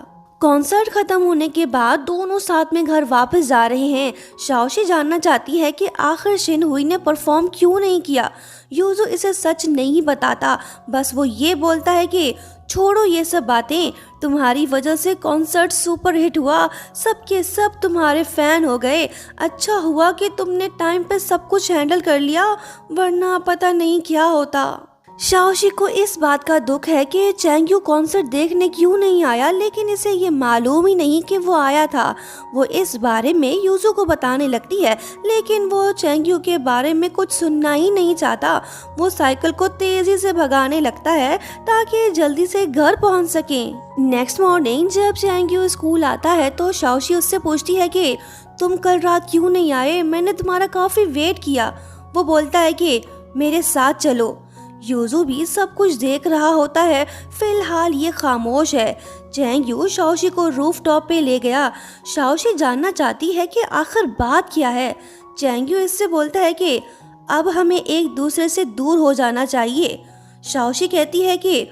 कॉन्सर्ट खत्म होने के बाद दोनों साथ में घर वापस जा रहे हैं। शाओशी जानना चाहती है कि आखिर शिनहुई ने परफॉर्म क्यों नहीं किया। यूजू इसे सच नहीं बताता, बस वो ये बोलता है कि छोड़ो ये सब बातें, तुम्हारी वजह से कॉन्सर्ट सुपर हिट हुआ, सबके सब तुम्हारे फैन हो गए। अच्छा हुआ कि तुमने टाइम पे सब कुछ हैंडल कर लिया, वरना पता नहीं क्या होता। शाओशी को इस बात का दुख है कि चैंग्यू कॉन्सर्ट देखने क्यों नहीं आया, लेकिन इसे ये मालूम ही नहीं कि वो आया था। वो इस बारे में यूजू को बताने लगती है, लेकिन वो चैंग्यू के बारे में कुछ सुनना ही नहीं चाहता। वो साइकिल को तेजी से भगाने लगता है ताकि जल्दी से घर पहुंच सके। नेक्स्ट मॉर्निंग जब चैंग्यू स्कूल आता है तो शाओशी उससे पूछती है कि तुम कल रात क्यों नहीं आए, मैंने तुम्हारा काफी वेट किया। वो बोलता है कि मेरे साथ चलो। यूजू भी सब कुछ देख रहा होता है। फिलहाल ये खामोश है। चैंग्यू शाओशी को रूफ टॉप पे ले गया। शाओशी जानना चाहती है कि आखिर बात क्या है। चैंग्यू इससे बोलता है कि अब हमें एक दूसरे से दूर हो जाना चाहिए। शाओशी कहती है कि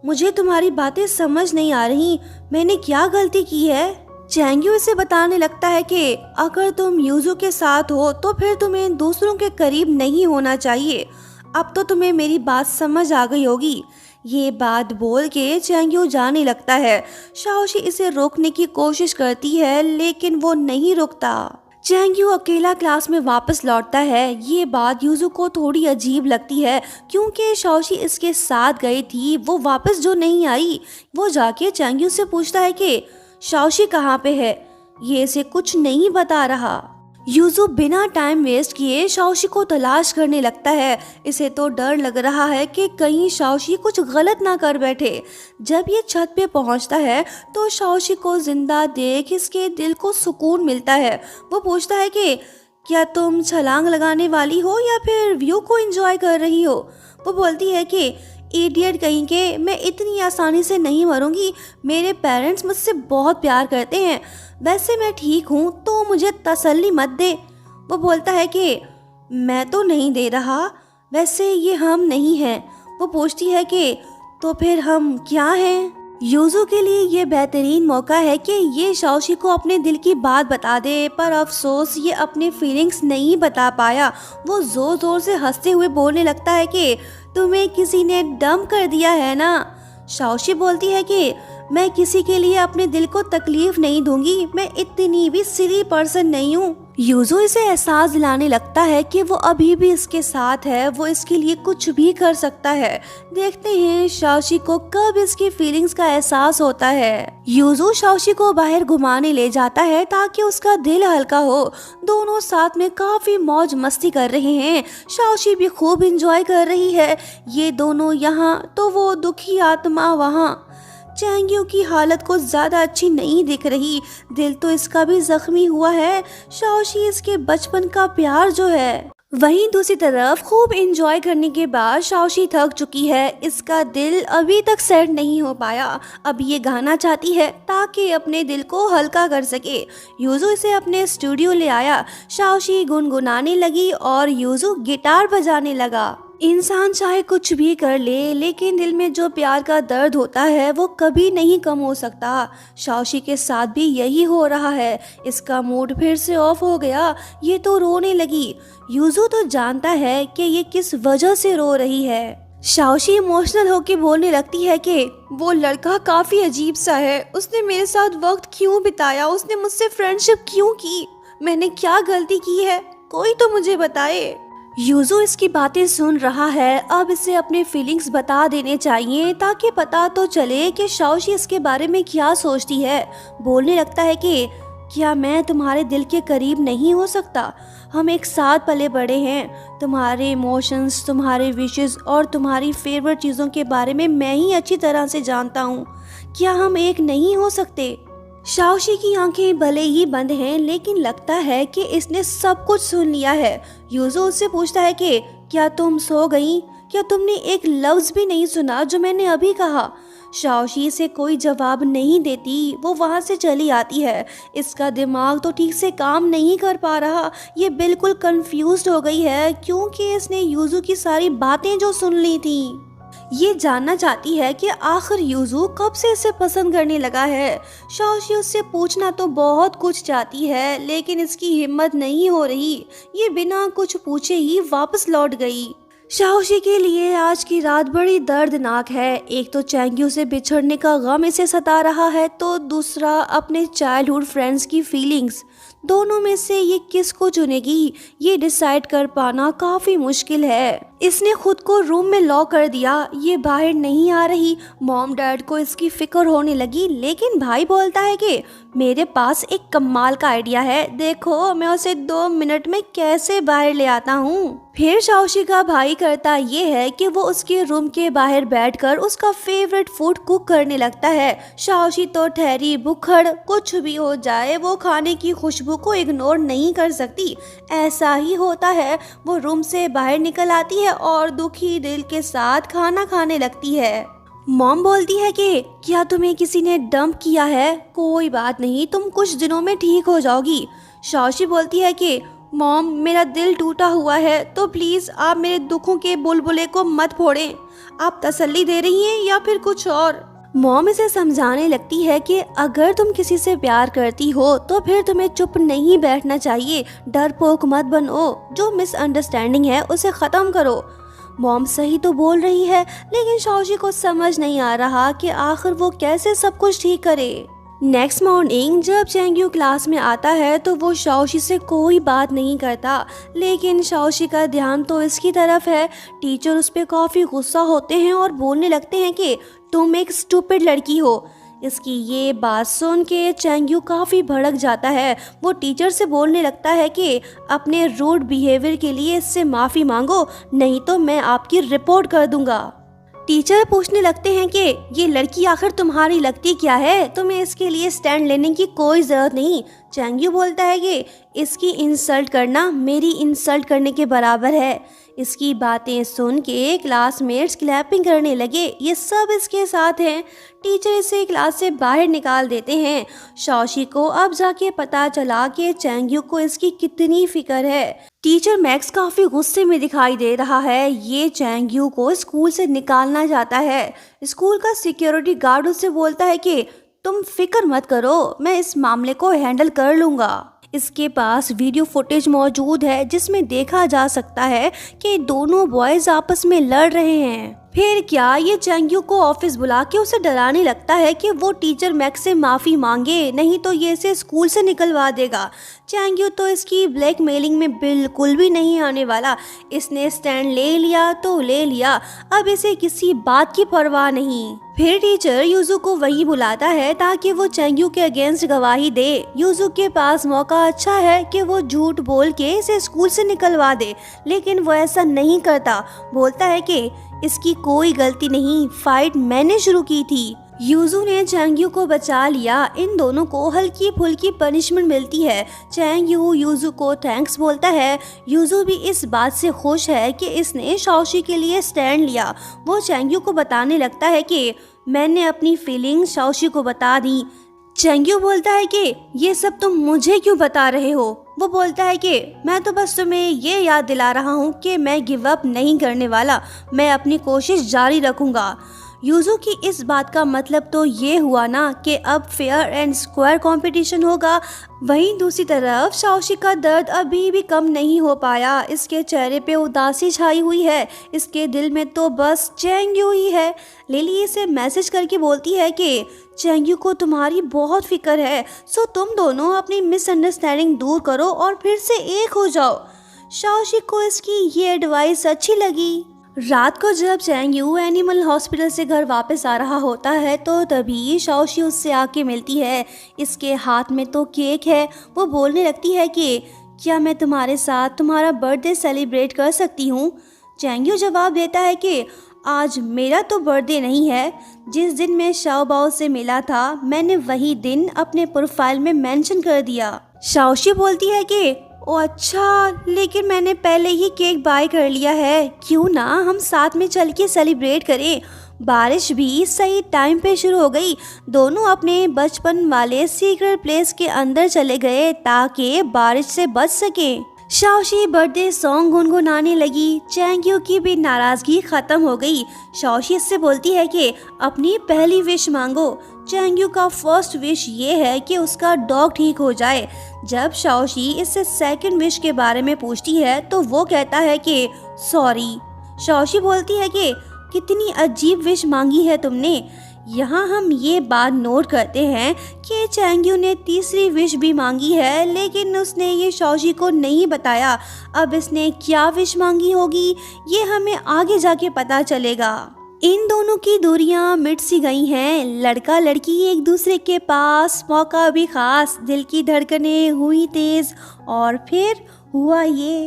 मुझे तुम्हारी बातें समझ नहीं आ रही, मैंने क्या गलती की है। चैंग्यू इसे बताने लगता है कि अगर तुम यूजू के साथ हो तो फिर तुम्हें दूसरों के करीब नहीं होना चाहिए। अब तो तुम्हें मेरी बात समझ आ गई होगी। ये बात बोल के चैंग्यू जाने लगता है। शाओशी इसे रोकने की कोशिश करती है, लेकिन वो नहीं रुकता। चैंग्यू अकेला क्लास में वापस लौटता है। ये बात यूजू को थोड़ी अजीब लगती है, क्योंकि शाओशी इसके साथ गई थी, वो वापस जो नहीं आई। वो जाके चैंग्यू से पूछता है कि शाओशी कहाँ पे है, ये इसे कुछ नहीं बता रहा। यूजू बिना टाइम वेस्ट किए शाओशी को तलाश करने लगता है। इसे तो डर लग रहा है कि कहीं शाओशी कुछ गलत ना कर बैठे। जब ये छत पे पहुंचता है तो शाओशी को जिंदा देख इसके दिल को सुकून मिलता है। वो पूछता है कि क्या तुम छलांग लगाने वाली हो या फिर व्यू को एंजॉय कर रही हो। वो बोलती है कि इडियट कहीं के, मैं इतनी आसानी से नहीं मरूंगी। मेरे पेरेंट्स मुझसे बहुत प्यार करते हैं। वैसे मैं ठीक हूँ, तो मुझे तसल्ली मत दे। वो बोलता है कि मैं तो नहीं दे रहा, वैसे ये हम नहीं हैं। वो पूछती है कि तो फिर हम क्या हैं। यूजू के लिए ये बेहतरीन मौका है कि ये शाओशी को अपने दिल की बात बता दे, पर अफसोस ये अपने फीलिंग्स नहीं बता पाया। वो जोर जोर से हंसते हुए बोलने लगता है कि तुम्हें किसी ने डंप कर दिया है ना। शाओशी बोलती है कि मैं किसी के लिए अपने दिल को तकलीफ नहीं दूंगी, मैं इतनी भी सिली पर्सन नहीं हूँ। यूजू इसे एहसास दिलाने लगता है कि वो अभी भी इसके साथ है, वो इसके लिए कुछ भी कर सकता है। देखते हैं शाओशी को कब इसकी फीलिंग्स का एहसास होता है। यूजू शाओशी को बाहर घुमाने ले जाता है ताकि उसका दिल हल्का हो। दोनों साथ में काफी मौज मस्ती कर रहे हैं। शाओशी भी खूब एंजॉय कर रही है। ये दोनों यहाँ तो वो दुखी आत्मा वहाँ। चैंग्यू की हालत को ज्यादा अच्छी नहीं दिख रही। दिल तो इसका भी जख्मी हुआ है। शाओशी इसके बचपन का प्यार जो है। वहीं दूसरी तरफ खूब एंजॉय करने के बाद शाओशी थक चुकी है। इसका दिल अभी तक सेट नहीं हो पाया। अब ये गाना चाहती है ताकि अपने दिल को हल्का कर सके। यूजू इसे अपने स्टूडियो ले आया। शाओशी गुनगुनाने लगी और यूजू गिटार बजाने लगा। इंसान चाहे कुछ भी कर ले, लेकिन दिल में जो प्यार का दर्द होता है वो कभी नहीं कम हो सकता। शाओशी के साथ भी यही हो रहा है। इसका मूड फिर से ऑफ हो गया। ये तो रोने लगी। यूजू तो जानता है कि ये किस वजह से रो रही है। शाओशी इमोशनल होके बोलने लगती है कि वो लड़का काफी अजीब सा है। उसने मेरे साथ वक्त क्यों बिताया, उसने मुझसे फ्रेंडशिप क्यों की, मैंने क्या गलती की है, कोई तो मुझे बताए। यूजू इसकी बातें सुन रहा है। अब इसे अपने फीलिंग्स बता देने चाहिए ताकि पता तो चले कि शाओशी इसके बारे में क्या सोचती है। बोलने लगता है कि क्या मैं तुम्हारे दिल के करीब नहीं हो सकता? हम एक साथ पले बड़े हैं। तुम्हारे इमोशंस, तुम्हारे विशेस और तुम्हारी फेवरेट चीज़ों के बारे में मैं ही अच्छी तरह से जानता हूँ। क्या हम एक नहीं हो सकते? शाओशी की आंखें भले ही बंद हैं, लेकिन लगता है कि इसने सब कुछ सुन लिया है। यूजो उससे पूछता है कि क्या तुम सो गई? क्या तुमने एक लफ्ज भी नहीं सुना जो मैंने अभी कहा? शाओशी से कोई जवाब नहीं देती। वो वहाँ से चली आती है। इसका दिमाग तो ठीक से काम नहीं कर पा रहा। ये बिल्कुल कंफ्यूज्ड हो गई है क्योंकि इसने यूजू की सारी बातें जो सुन ली थी। ये जानना चाहती है कि आखिर यूजू कब से इसे पसंद करने लगा है। शाओशी उससे पूछना तो बहुत कुछ चाहती है, लेकिन इसकी हिम्मत नहीं हो रही। ये बिना कुछ पूछे ही वापस लौट गई। शाओशी के लिए आज की रात बड़ी दर्दनाक है। एक तो चैंग्यू से बिछड़ने का गम इसे सता रहा है, तो दूसरा अपने चाइल्डहुड फ्रेंड्स की फीलिंग्स। दोनों में से ये किसको चुनेगी, ये डिसाइड कर पाना काफी मुश्किल है। इसने खुद को रूम में लॉक कर दिया। ये बाहर नहीं आ रही। मॉम डैड को इसकी फिक्र होने लगी, लेकिन भाई बोलता है कि मेरे पास एक कमाल का आइडिया है, देखो मैं उसे 2 मिनट में कैसे बाहर ले आता हूँ। फिर शाओशी का भाई करता ये है कि वो उसके रूम के बाहर बैठकर उसका फेवरेट फूड कुक करने लगता है। शाओशी तो ठहरी बुखड़, कुछ भी हो जाए वो खाने की खुशबू को इग्नोर नहीं कर सकती। ऐसा ही होता है। वो रूम से बाहर निकल आती है और दुखी दिल के साथ खाना खाने लगती है। मॉम बोलती है कि क्या तुम्हें किसी ने डंप किया है? कोई बात नहीं, तुम कुछ दिनों में ठीक हो जाओगी। शाओशी बोलती है कि मॉम मेरा दिल टूटा हुआ है, तो प्लीज आप मेरे दुखों के बुलबुले को मत फोड़ें। आप तसल्ली दे रही हैं या फिर कुछ और? मॉम इसे समझाने लगती है कि अगर तुम किसी से प्यार करती हो तो फिर तुम्हें चुप नहीं बैठना चाहिए, डरपोक मत बनो, जो मिसअंडरस्टैंडिंग है उसे खत्म करो। मॉम सही तो बोल रही है, लेकिन शाओशी को समझ नहीं आ रहा कि आखिर वो कैसे सब कुछ ठीक करे। नेक्स्ट मॉर्निंग जब चैंग्यू क्लास में आता है तो वो शाओशी से कोई बात नहीं करता, लेकिन शाओशी का ध्यान तो इसकी तरफ है। टीचर उस पर काफ़ी गुस्सा होते हैं और बोलने लगते हैं कि तुम एक स्टूपिड लड़की हो। इसकी ये बात सुन के चैंग्यू काफ़ी भड़क जाता है। वो टीचर से बोलने लगता है कि अपने रूड बिहेवियर के लिए इससे माफ़ी मांगो, नहीं तो मैं आपकी रिपोर्ट कर दूंगा। टीचर पूछने लगते हैं कि ये लड़की आखिर तुम्हारी लगती क्या है, तुम्हें इसके लिए स्टैंड लेने की कोई ज़रूरत नहीं। चैंग्यू बोलता है कि इसकी इंसल्ट करना मेरी इंसल्ट करने के बराबर है। इसकी बातें सुन के क्लासमेट्स क्लैपिंग करने लगे। ये सब इसके साथ हैं। टीचर इसे क्लास से बाहर निकाल देते हैं। शाओशी को अब जाके पता चला कि चैंग्यू को इसकी कितनी फिक्र है। टीचर मैक्स काफ़ी गुस्से में दिखाई दे रहा है। ये चैंग्यू को स्कूल से निकालना चाहता है। स्कूल का सिक्योरिटी गार्ड उससे बोलता है कि तुम फिक्र मत करो, मैं इस मामले को हैंडल कर लूँगा। इसके पास वीडियो फुटेज मौजूद है जिसमें देखा जा सकता है कि दोनों बॉयज आपस में लड़ रहे हैं। फिर क्या, ये चैंग्यू को ऑफिस बुला के उसे डराने लगता है कि वो टीचर मैक्स से माफ़ी मांगे, नहीं तो ये इसे स्कूल से निकलवा देगा। चैंग्यू तो इसकी ब्लैकमेलिंग में बिल्कुल भी नहीं आने वाला। इसने स्टैंड ले लिया तो ले लिया, अब इसे किसी बात की परवाह नहीं। फिर टीचर यूजू को वहीं बुलाता है ताकि वो चैंग्यू के अगेंस्ट गवाही दे। यूजू के पास मौका अच्छा है कि वो झूठ बोल के इसे स्कूल से निकलवा दे, लेकिन वो ऐसा नहीं करता। बोलता है कि इसकी कोई गलती नहीं, फाइट मैंने शुरू की थी। यूजू ने चैंग्यू को बचा लिया। इन दोनों को हल्की फुल्की पनिशमेंट मिलती है। चैंग्यू यूजू को थैंक्स बोलता है। यूजू भी इस बात से खुश है कि इसने शाओशी के लिए स्टैंड लिया। वो चैंग्यू को बताने लगता है कि मैंने अपनी फीलिंग्स शाओशी को बता दी। चैंग्यू बोलता है कि ये सब तुम मुझे क्यों बता रहे हो? वो बोलता है कि मैं तो बस तुम्हें ये याद दिला रहा हूँ कि मैं गिव अप नहीं करने वाला, मैं अपनी कोशिश जारी रखूँगा। यूजू की इस बात का मतलब तो ये हुआ ना कि अब फेयर एंड स्क्वायर कंपटीशन होगा। वहीं दूसरी तरफ शाओशी का दर्द अभी भी कम नहीं हो पाया। इसके चेहरे पे उदासी छाई हुई है। इसके दिल में तो बस चैंग्यू ही है। लिली इसे मैसेज करके बोलती है कि चैंग्यू को तुम्हारी बहुत फिक्र है, सो तुम दोनों अपनी मिसअंडरस्टैंडिंग दूर करो और फिर से एक हो जाओ। शाओशी को इसकी ये एडवाइस अच्छी लगी। रात को जब चैंगयू एनिमल हॉस्पिटल से घर वापस आ रहा होता है तो तभी शाओशी उससे आके मिलती है। इसके हाथ में तो केक है। वो बोलने लगती है कि क्या मैं तुम्हारे साथ तुम्हारा बर्थडे सेलिब्रेट कर सकती हूँ। चैंगयू जवाब देता है कि आज मेरा तो बर्थडे नहीं है। जिस दिन मैं शाओबाओ से मिला था मैंने वही दिन अपने प्रोफाइल में मेंशन कर दिया। शाओशी बोलती है कि ओ अच्छा, लेकिन मैंने पहले ही केक बाय कर लिया है, क्यों ना हम साथ में चल के सेलिब्रेट करें। बारिश भी सही टाइम पे शुरू हो गई। दोनों अपने बचपन वाले सीक्रेट प्लेस के अंदर चले गए ताकि बारिश से बच सकें। शाओशी बर्थडे सॉन्ग गुनगुनाने लगी। चैंगयू की भी नाराजगी खत्म हो गई। शाओशी इससे बोलती है कि अपनी पहली विश मांगो। चैंगयू का फर्स्ट विश ये है कि उसका डॉग ठीक हो जाए। जब शाओशी इससे सेकंड विश के बारे में पूछती है तो वो कहता है कि सॉरी। शाओशी बोलती है कि कितनी अजीब विश मांगी है तुमने। यहाँ हम ये बात नोट करते हैं कि चैंगयू ने तीसरी विश भी मांगी है, लेकिन उसने ये शाओशी को नहीं बताया। अब इसने क्या विश मांगी होगी ये हमें आगे जाके पता चलेगा। इन दोनों की दूरियां मिट सी गई हैं। लड़का लड़की एक दूसरे के पास, मौका भी खास, दिल की धड़कनें हुई तेज और फिर हुआ ये।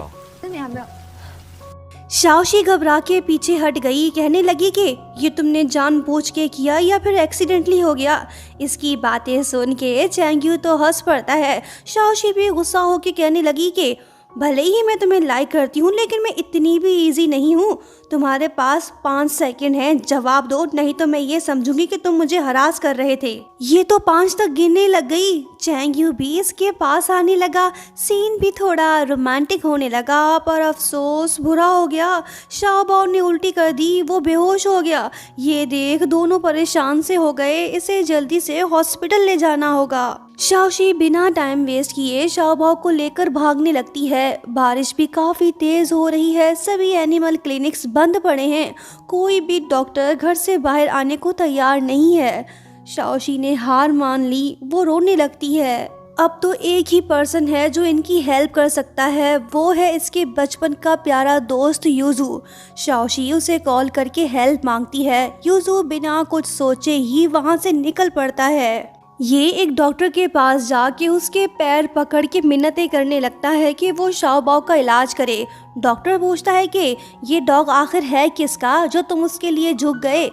शाओशी घबरा के पीछे हट गई। कहने लगी कि ये तुमने जानबूझ के किया या फिर एक्सीडेंटली हो गया। इसकी बातें सुन के चैंगयू तो हंस पड़ता है। शाओशी भी गुस्सा होके कहने लगी कि भले ही मैं तुम्हें लाइक करती हूँ लेकिन मैं इतनी भी इजी नहीं हूँ। तुम्हारे पास 5 सेकंड हैं, जवाब दो, नहीं तो मैं ये समझूंगी कि तुम मुझे हरास कर रहे थे। ये तो 5 तक गिनने लग गई। चैंगयू भी इसके पास आने लगा। सीन भी थोड़ा रोमांटिक होने लगा, पर अफसोस बुरा हो गया। शाओबाओ ने उल्टी कर दी, वो बेहोश हो गया। ये देख दोनों परेशान से हो गए। इसे जल्दी से हॉस्पिटल ले जाना होगा। शाओशी बिना टाइम वेस्ट किए शाओबाओ को लेकर भागने लगती है। बारिश भी काफी तेज हो रही है। सभी एनिमल क्लिनिक्स बंद पड़े हैं। कोई भी डॉक्टर घर से बाहर आने को तैयार नहीं है। शाओशी ने हार मान ली। वो रोने लगती है। अब तो एक ही पर्सन है जो इनकी हेल्प कर सकता है, वो है इसके बचपन का प्यारा दोस्त यूजू। शाओशी उसे कॉल करके हेल्प मांगती है। यूजू बिना कुछ सोचे ही वहाँ से निकल पड़ता है। ये एक डॉक्टर के पास जाके उसके पैर पकड़ के मिन्नतें करने लगता है कि वो शाओबाओ का इलाज करे। डॉक्टर पूछता है कि ये डॉग आखिर है किसका जो तुम उसके लिए झुक गए।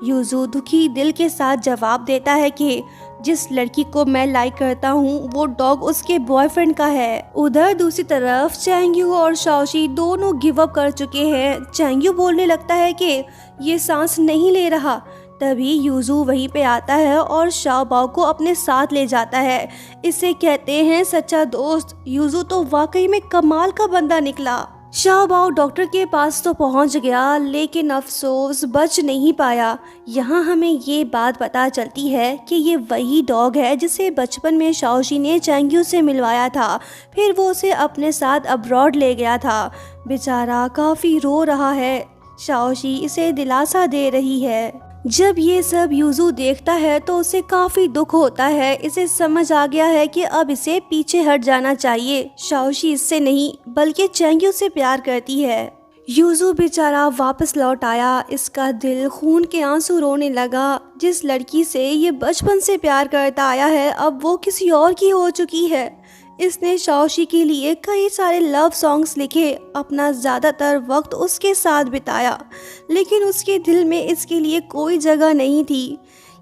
यूजू दुखी दिल के साथ जवाब देता है कि जिस लड़की को मैं लाइक करता हूँ वो डॉग उसके बॉयफ्रेंड का है। उधर दूसरी तरफ चैंगयू और शाओशी दोनों गिव अप कर चुके हैं। चैंगयू बोलने लगता है कि ये सांस नहीं ले रहा। तभी यूजू वहीं पे आता है और शाओबाओ को अपने साथ ले जाता है। इसे कहते हैं सच्चा दोस्त। यूजू तो वाकई में कमाल का बंदा निकला। शाओबाओ डॉक्टर के पास तो पहुंच गया लेकिन अफसोस बच नहीं पाया। यहाँ हमें ये बात पता चलती है कि ये वही डॉग है जिसे बचपन में शाओशी ने चैंगयू से मिलवाया था। फिर वो उसे अपने साथ अब्रॉड ले गया था। बेचारा काफ़ी रो रहा है। शाओशी इसे दिलासा दे रही है। जब ये सब यूजू देखता है तो उसे काफी दुख होता है। इसे समझ आ गया है कि अब इसे पीछे हट जाना चाहिए। शाओशी इससे नहीं बल्कि चैंगयू से प्यार करती है। यूजू बेचारा वापस लौट आया। इसका दिल खून के आंसू रोने लगा। जिस लड़की से ये बचपन से प्यार करता आया है अब वो किसी और की हो चुकी है। इसने शाओशी के लिए कई सारे लव सॉन्ग्स लिखे, अपना ज़्यादातर वक्त उसके साथ बिताया, लेकिन उसके दिल में इसके लिए कोई जगह नहीं थी।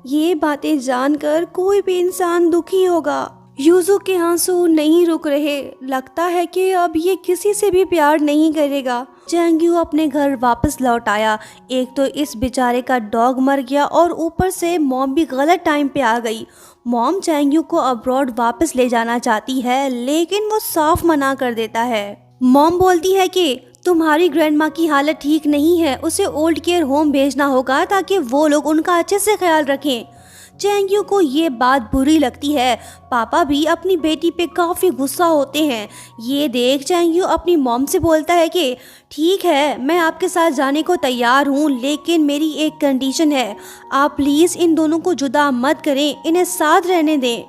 ये बातें जानकर कोई भी इंसान दुखी होगा। यूजू के आंसू नहीं रुक रहे। लगता है कि अब ये किसी से भी प्यार नहीं करेगा। चैंगयू अपने घर वापस लौट आया। एक तो इस बेचारे का डॉग मर गया और ऊपर से मॉम भी गलत टाइम पे आ गई। मॉम चैंगयू को अब्रॉड वापस ले जाना चाहती है लेकिन वो साफ मना कर देता है। मॉम बोलती है कि तुम्हारी ग्रैंडमा की हालत ठीक नहीं है, उसे ओल्ड केयर होम भेजना होगा ताकि वो लोग उनका अच्छे से ख्याल रखें। चैंगयू को ये बात बुरी लगती है। पापा भी अपनी बेटी पे काफ़ी गुस्सा होते हैं। ये देख चैंगयू अपनी मॉम से बोलता है कि ठीक है मैं आपके साथ जाने को तैयार हूँ लेकिन मेरी एक कंडीशन है, आप प्लीज़ इन दोनों को जुदा मत करें, इन्हें साथ रहने दें।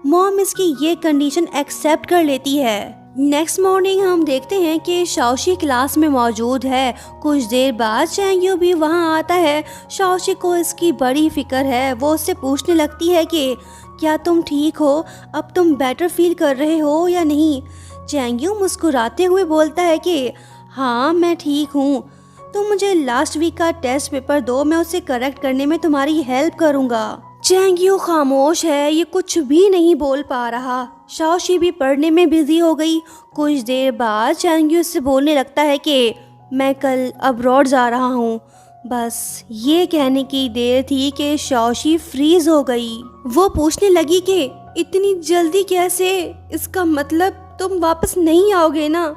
मॉम इसकी ये कंडीशन एक्सेप्ट कर लेती है। नेक्स्ट मॉर्निंग हम देखते हैं कि शाओशी क्लास में मौजूद है। कुछ देर बाद चैंगयू भी वहां आता है। शाओशी को इसकी बड़ी फिक्र है। वो उससे पूछने लगती है कि क्या तुम ठीक हो, अब तुम बेटर फील कर रहे हो या नहीं। चैंगयू मुस्कुराते हुए बोलता है कि हाँ मैं ठीक हूँ, तुम मुझे लास्ट वीक का टेस्ट पेपर दो, मैं उसे करेक्ट करने में तुम्हारी हेल्प करूँगा। चैंगयू खामोश है, ये कुछ भी नहीं बोल पा रहा। शाओशी भी पढ़ने में बिजी हो गई। कुछ देर बाद चैंगयू से बोलने लगता है कि मैं कल अब्रॉड जा रहा हूँ। बस ये कहने की देर थी कि शाओशी फ्रीज हो गई। वो पूछने लगी कि इतनी जल्दी कैसे, इसका मतलब तुम वापस नहीं आओगे ना।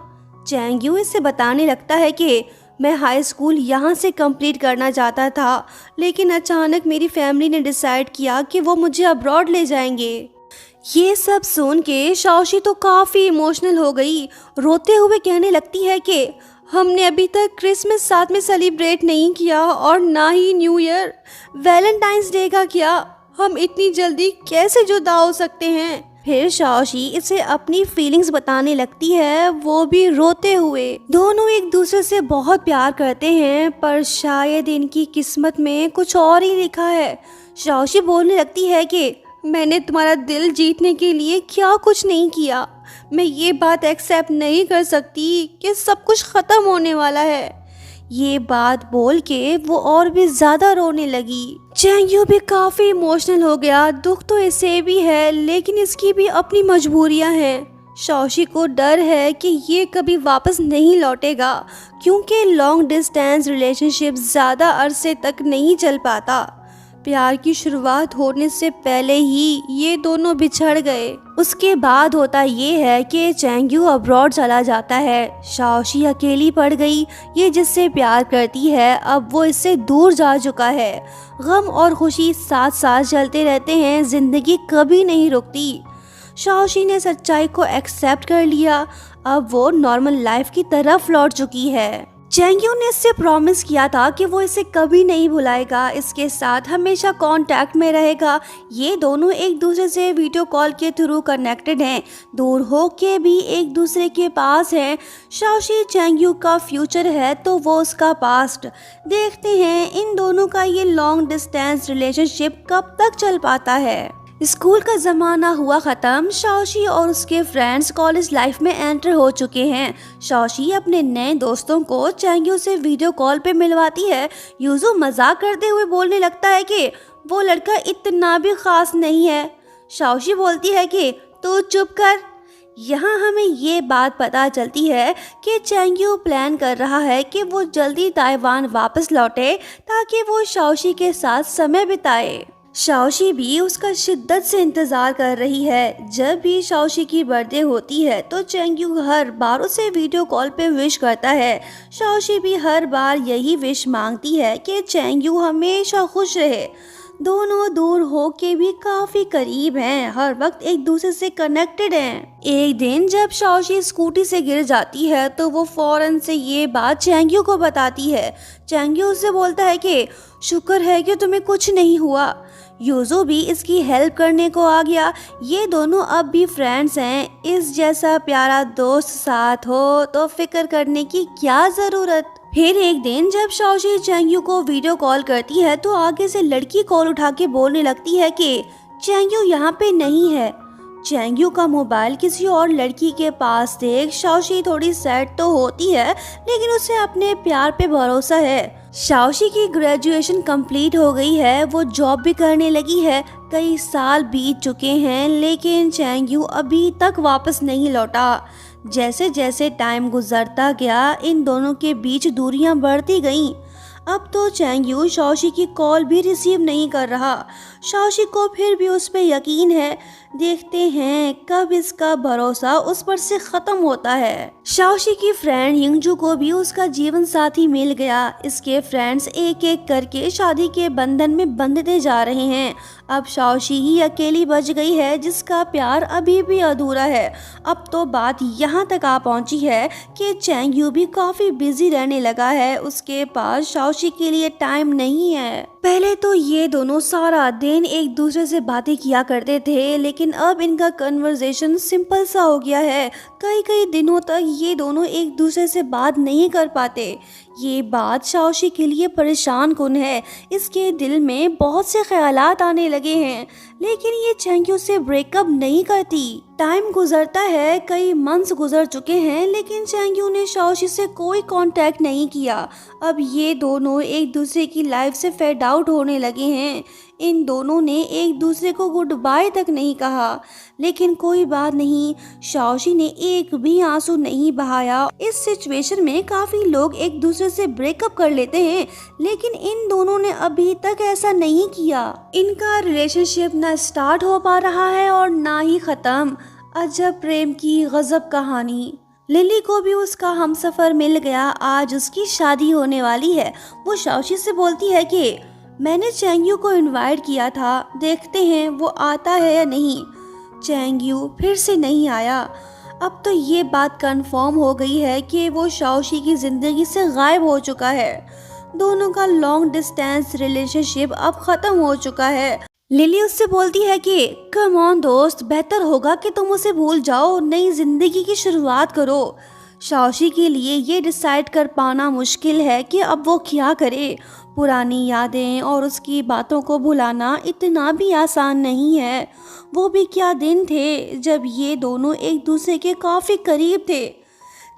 चैंगयू इसे बताने लगता है कि मैं हाई स्कूल यहाँ से कंप्लीट करना चाहता था, लेकिन अचानक मेरी फैमिली ने डिसाइड किया कि वो मुझे अब्रॉड ले जाएंगे। ये सब सुन के शाओशी तो काफ़ी इमोशनल हो गई। रोते हुए कहने लगती है कि हमने अभी तक क्रिसमस साथ में सेलिब्रेट नहीं किया और ना ही न्यू ईयर, वैलेंटाइंस डे का क्या, हम इतनी जल्दी कैसे जुदा हो सकते हैं। फिर शाओशी इसे अपनी फीलिंग्स बताने लगती है, वो भी रोते हुए। दोनों एक दूसरे से बहुत प्यार करते हैं, पर शायद इनकी किस्मत में कुछ और ही लिखा है। शाओशी बोलने लगती है कि मैंने तुम्हारा दिल जीतने के लिए क्या कुछ नहीं किया। मैं ये बात एक्सेप्ट नहीं कर सकती कि सब कुछ ख़त्म होने वाला है। ये बात बोल के वो और भी ज़्यादा रोने लगी। चैंगयू भी काफ़ी इमोशनल हो गया। दुख तो इसे भी है, लेकिन इसकी भी अपनी मजबूरियां हैं। शाओशी को डर है कि ये कभी वापस नहीं लौटेगा, क्योंकि लॉन्ग डिस्टेंस रिलेशनशिप ज़्यादा अरसे तक नहीं चल पाता। प्यार की शुरुआत होने से पहले ही ये दोनों बिछड़ गए। उसके बाद होता ये है कि चैंगयू अब्रॉड चला जाता है। शाओशी अकेली पड़ गई। ये जिससे प्यार करती है अब वो इससे दूर जा चुका है। गम और खुशी साथ साथ चलते रहते हैं, जिंदगी कभी नहीं रुकती। शाओशी ने सच्चाई को एक्सेप्ट कर लिया। अब वो नॉर्मल लाइफ की तरफ लौट चुकी है। चैंगयू ने इससे प्रॉमिस किया था कि वो इसे कभी नहीं भुलाएगा, इसके साथ हमेशा कांटेक्ट में रहेगा। ये दोनों एक दूसरे से वीडियो कॉल के थ्रू कनेक्टेड हैं, दूर हो के भी एक दूसरे के पास हैं। शाओशी चैंगयू का फ्यूचर है तो वो उसका पास्ट। देखते हैं इन दोनों का ये लॉन्ग डिस्टेंस रिलेशनशिप कब तक चल पाता है। स्कूल का ज़माना हुआ ख़त्म। शाओशी और उसके फ्रेंड्स कॉलेज लाइफ में एंटर हो चुके हैं। शाओशी अपने नए दोस्तों को चैंगयू से वीडियो कॉल पे मिलवाती है। यूजू मजाक करते हुए बोलने लगता है कि वो लड़का इतना भी ख़ास नहीं है। शाओशी बोलती है कि तू चुप कर। यहाँ हमें ये बात पता चलती है कि चैंगयू प्लान कर रहा है कि वो जल्दी ताइवान वापस लौटे ताकि वो शाओशी के साथ समय बिताए। शाओशी भी उसका शिद्दत से इंतज़ार कर रही है। जब भी शाओशी की बर्थडे होती है तो चैंगयू हर बार उसे वीडियो कॉल पे विश करता है। शाओशी भी हर बार यही विश मांगती है कि चैंगयू हमेशा खुश रहे। दोनों दूर हो के भी काफी करीब हैं, हर वक्त एक दूसरे से कनेक्टेड हैं। एक दिन जब शाओशी स्कूटी से गिर जाती है तो वो फौरन से ये बात चैंगयू को बताती है। चैंगयू उससे बोलता है कि शुक्र है कि तुम्हें कुछ नहीं हुआ। यूजू भी इसकी हेल्प करने को आ गया। ये दोनों अब भी फ्रेंड्स हैं। इस जैसा प्यारा दोस्त साथ हो तो फिक्र करने की क्या ज़रूरत। फिर एक दिन जब शाओशी चैंगयू को वीडियो कॉल करती है तो आगे से लड़की कॉल उठा के बोलने लगती है कि चैंगयू यहाँ पे नहीं है। चैंगयू का मोबाइल किसी और लड़की के पास देख शाओशी थोड़ी सैड तो होती है, लेकिन उसे अपने प्यार पे भरोसा है। शाओशी की ग्रेजुएशन कंप्लीट हो गई है, वो जॉब भी करने लगी है। कई साल बीत चुके हैं लेकिन चैंगयू अभी तक वापस नहीं लौटा। जैसे जैसे टाइम गुजरता गया इन दोनों के बीच दूरियां बढ़ती गईं। अब तो चैंगयू शाओशी की कॉल भी रिसीव नहीं कर रहा। शाओशी को फिर भी उस पर यकीन है। देखते हैं कब इसका भरोसा उस पर से खत्म होता है। शाओशी की फ्रेंड यिंगजू को भी उसका जीवन साथी मिल गया। इसके फ्रेंड्स एक एक करके शादी के बंधन में बंधते जा रहे हैं। अब शाओशी ही अकेली बच गई है जिसका प्यार अभी भी अधूरा है। अब तो बात यहाँ तक आ पहुँची है कि चैंगयू भी काफ़ी बिजी रहने लगा है। उसके पास शाओशी के लिए टाइम नहीं है। पहले तो ये दोनों सारा दिन एक दूसरे से बातें किया करते थे, लेकिन अब इनका कन्वर्सेशन सिंपल सा हो गया है। कई कई दिनों तक ये दोनों एक दूसरे से बात नहीं कर पाते। ये बात शाओशी के लिए परेशान कुन है। इसके दिल में बहुत से ख्यालात आने लगे हैं, लेकिन ये चैंग्यू से ब्रेकअप नहीं करती। टाइम गुजरता है, कई मंथ्स गुजर चुके हैं, लेकिन चैंग्यू ने शाओशी से कोई कांटेक्ट नहीं किया। अब ये दोनों एक दूसरे की लाइफ से फेड आउट होने लगे हैं। इन दोनों ने एक दूसरे को गुड बाय तक नहीं कहा, लेकिन कोई बात नहीं, शाओशी ने एक भी आंसू नहीं बहाया। इस सिचुएशन में काफी लोग एक दूसरे से ब्रेकअप कर लेते हैं, लेकिन इन दोनों ने अभी तक ऐसा नहीं किया। इनका रिलेशनशिप ना स्टार्ट हो पा रहा है और ना ही खत्म। अजब प्रेम की गजब कहानी। लिली को भी उसका हमसफर मिल गया। आज उसकी शादी होने वाली है। वो शाओशी से बोलती है कि मैंने चैंग्यू को इनवाइट किया था, देखते हैं वो आता है या नहीं। चैंग्यू फिर से नहीं आया। अब तो ये बात कंफर्म हो गई है कि वो शाओशी की जिंदगी से गायब हो चुका है। दोनों का लॉन्ग डिस्टेंस रिलेशनशिप अब खत्म हो चुका है। लिली उससे बोलती है कि कम ऑन दोस्त, बेहतर होगा कि तुम उसे भूल जाओ, नई जिंदगी की शुरुआत करो। शाओशी के लिए ये डिसाइड कर पाना मुश्किल है कि अब वो क्या करे। पुरानी यादें और उसकी बातों को भुलाना इतना भी आसान नहीं है। वो भी क्या दिन थे जब ये दोनों एक दूसरे के काफ़ी करीब थे।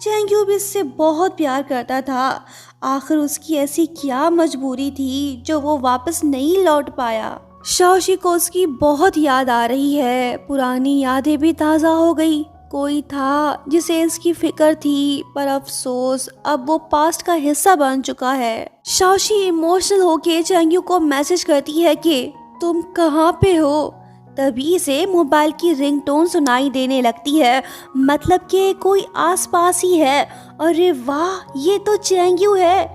चैंग्यू भी इससे बहुत प्यार करता था। आखिर उसकी ऐसी क्या मजबूरी थी जो वो वापस नहीं लौट पाया। शाओशी को उसकी बहुत याद आ रही है। पुरानी यादें भी ताज़ा हो गई। कोई था जिसे इसकी फिक्र थी, पर अफसोस अब वो पास्ट का हिस्सा बन चुका है। शाओशी इमोशनल होके चैंग्यू को मैसेज करती है कि तुम कहाँ पे हो। तभी से मोबाइल की रिंगटोन सुनाई देने लगती है, मतलब कि कोई आसपास ही है। अरे वाह, ये तो चैंग्यू है।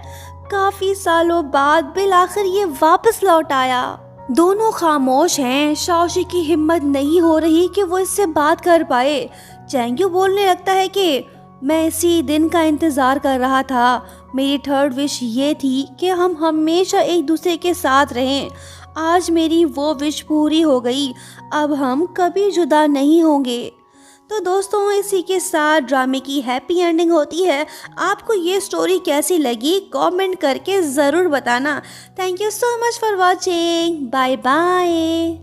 काफी सालों बाद बिल आखिर ये वापस लौट आया। दोनों खामोश हैं। शाओशी की हिम्मत नहीं हो रही कि वो इससे बात कर पाए। चैंग्यू बोलने लगता है कि मैं इसी दिन का इंतज़ार कर रहा था। मेरी थर्ड विश ये थी कि हम हमेशा एक दूसरे के साथ रहें। आज मेरी वो विश पूरी हो गई। अब हम कभी जुदा नहीं होंगे। तो दोस्तों, इसी के साथ ड्रामे की हैप्पी एंडिंग होती है। आपको ये स्टोरी कैसी लगी कमेंट करके ज़रूर बताना। Thank you so much for watching. Bye bye.